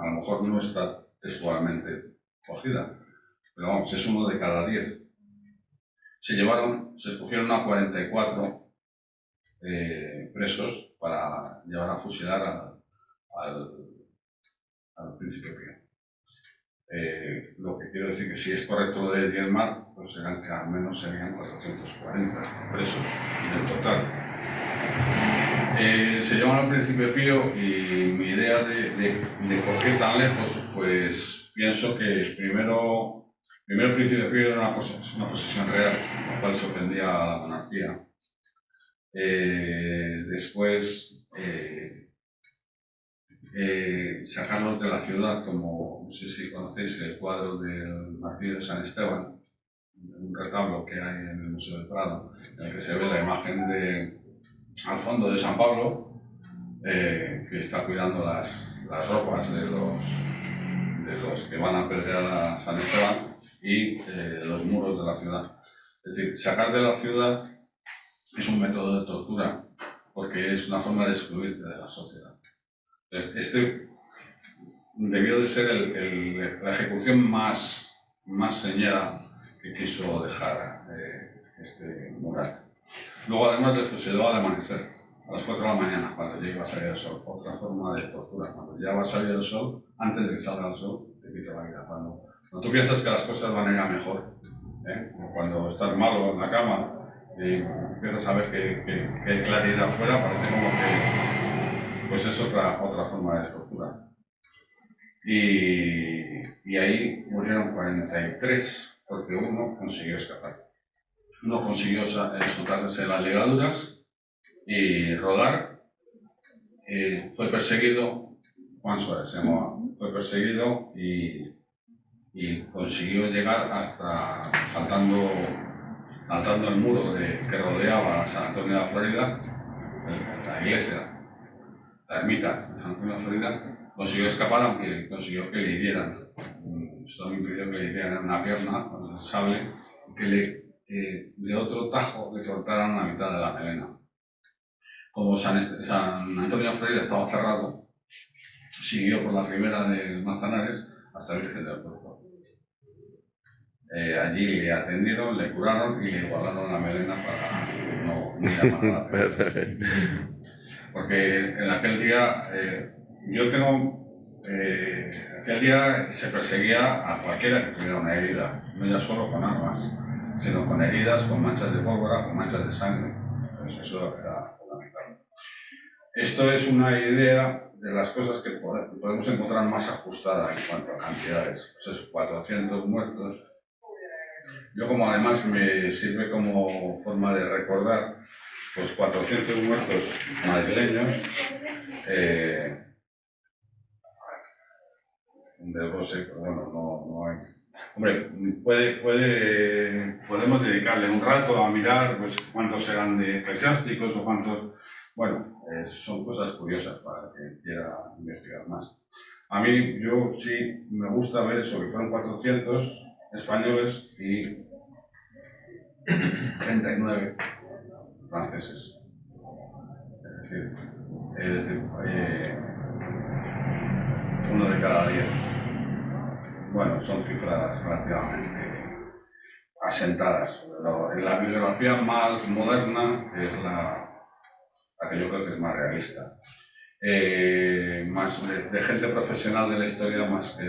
lo mejor no está textualmente cogida, pero vamos, es 1 de cada 10. Se escogieron a 44 presos para llevar a fusilar al príncipe Pío. Lo que quiero decir que si es correcto lo de diezmar, pues serán que al menos serían 440 presos en total. Se llaman al Príncipe Pío y mi idea de por qué tan lejos, pues pienso que primero el Príncipe Pío era una posesión real, lo cual se ofendía a la monarquía. Después sacarlos de la ciudad, como no sé si conocéis el cuadro del Martirio de San Esteban, un retablo que hay en el Museo del Prado, en el que se ve la imagen al fondo de San Pablo, que está cuidando las ropas de los que van a apedrear a San Esteban y los muros de la ciudad. Es decir, sacar de la ciudad es un método de tortura porque es una forma de excluirte de la sociedad. Este debió de ser la ejecución más señera que quiso dejar Murat. Luego además le fusiló al amanecer, a las 4 de la mañana, cuando ya iba a salir el sol. Otra forma de tortura, cuando ya va a salir el sol, antes de que salga el sol, te quita la vida. Cuando tú piensas que las cosas van a ir a mejor, cuando estás malo en la cama y empiezas a ver que hay claridad afuera, parece como que pues es otra forma de tortura. Y ahí murieron 43 porque uno consiguió escapar. No consiguió soltarse las ligaduras y rodar. Fue perseguido, Juan Suárez se llamaba, fue perseguido y consiguió llegar hasta saltando el muro que rodeaba San Antonio de la Florida, la iglesia, la ermita de San Antonio de la Florida. Consiguió escapar, aunque consiguió que le hirieran. Esto me impidió que le hirieran en una pierna con el sable, que de otro tajo le cortaron la mitad de la melena. Como San Antonio de la Florida estaba cerrado, siguió por la ribera de Manzanares hasta Virgen del Puerto. Allí le atendieron, le curaron y le guardaron la melena para no llamar la atención. Porque en aquel día, aquel día se perseguía a cualquiera que tuviera una herida, no ya solo con armas, sino con heridas, con manchas de pólvora, con manchas de sangre. Entonces eso era fundamental. Esto es una idea de las cosas que podemos encontrar más ajustada en cuanto a cantidades. Pues es 400 muertos. Yo, como además me sirve como forma de recordar, pues 400 muertos madrileños, un desglose, pero bueno, no hay. Hombre, podemos dedicarle un rato a mirar pues, cuántos eran de eclesiásticos o cuántos. Bueno, son cosas curiosas para quien quiera investigar más. A mí, yo sí me gusta ver eso, que fueron 400 españoles y 39 franceses. Es decir, uno de cada 10. Bueno, son cifras relativamente asentadas. Pero en la bibliografía más moderna, que es la que yo creo que es más realista, más de gente profesional de la historia más que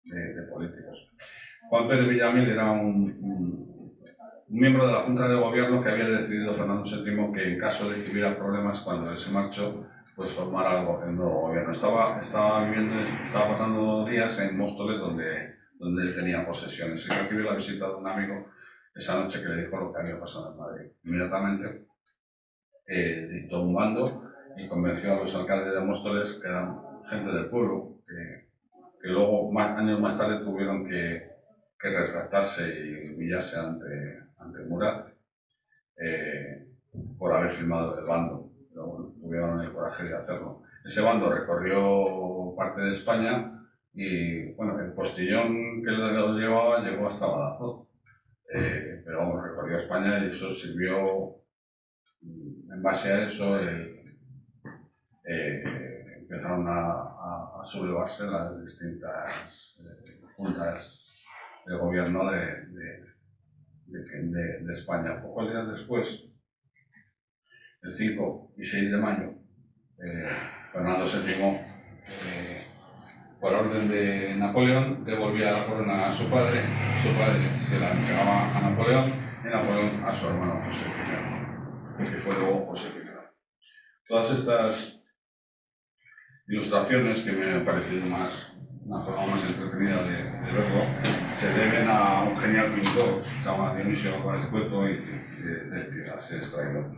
de políticos. Juan Pérez Villamil era un miembro de la Junta de Gobierno que había decidido Fernando VII que en caso de que hubiera problemas cuando él se marchó, pues formara el nuevo gobierno. Estaba pasando días en Móstoles donde él tenía posesiones y recibió la visita de un amigo esa noche que le dijo lo que había pasado en Madrid. Inmediatamente dictó un bando y convenció a los alcaldes de Móstoles, que eran gente del pueblo, que luego, años más tarde, tuvieron que retractarse y humillarse ante Murat por haber firmado el bando. Pero bueno, tuvieron el coraje de hacerlo. Ese bando recorrió parte de España y bueno, el postillón que lo llevaba llegó hasta Badajoz. Pero vamos, recorrió España y eso sirvió. En base a eso empezaron a sublevarse las distintas juntas de gobierno de España. Pocos días después, el 5 y 6 de mayo, Fernando VII, por orden de Napoleón, devolvía la corona a su padre se la entregaba a Napoleón y Napoleón a su hermano José I, que fue luego José I. Todas estas ilustraciones, que me han parecido una forma más entretenida de verlo, se deben a un genial pintor que se llama Dionisio Álvarez Cueto y del que las he extraído.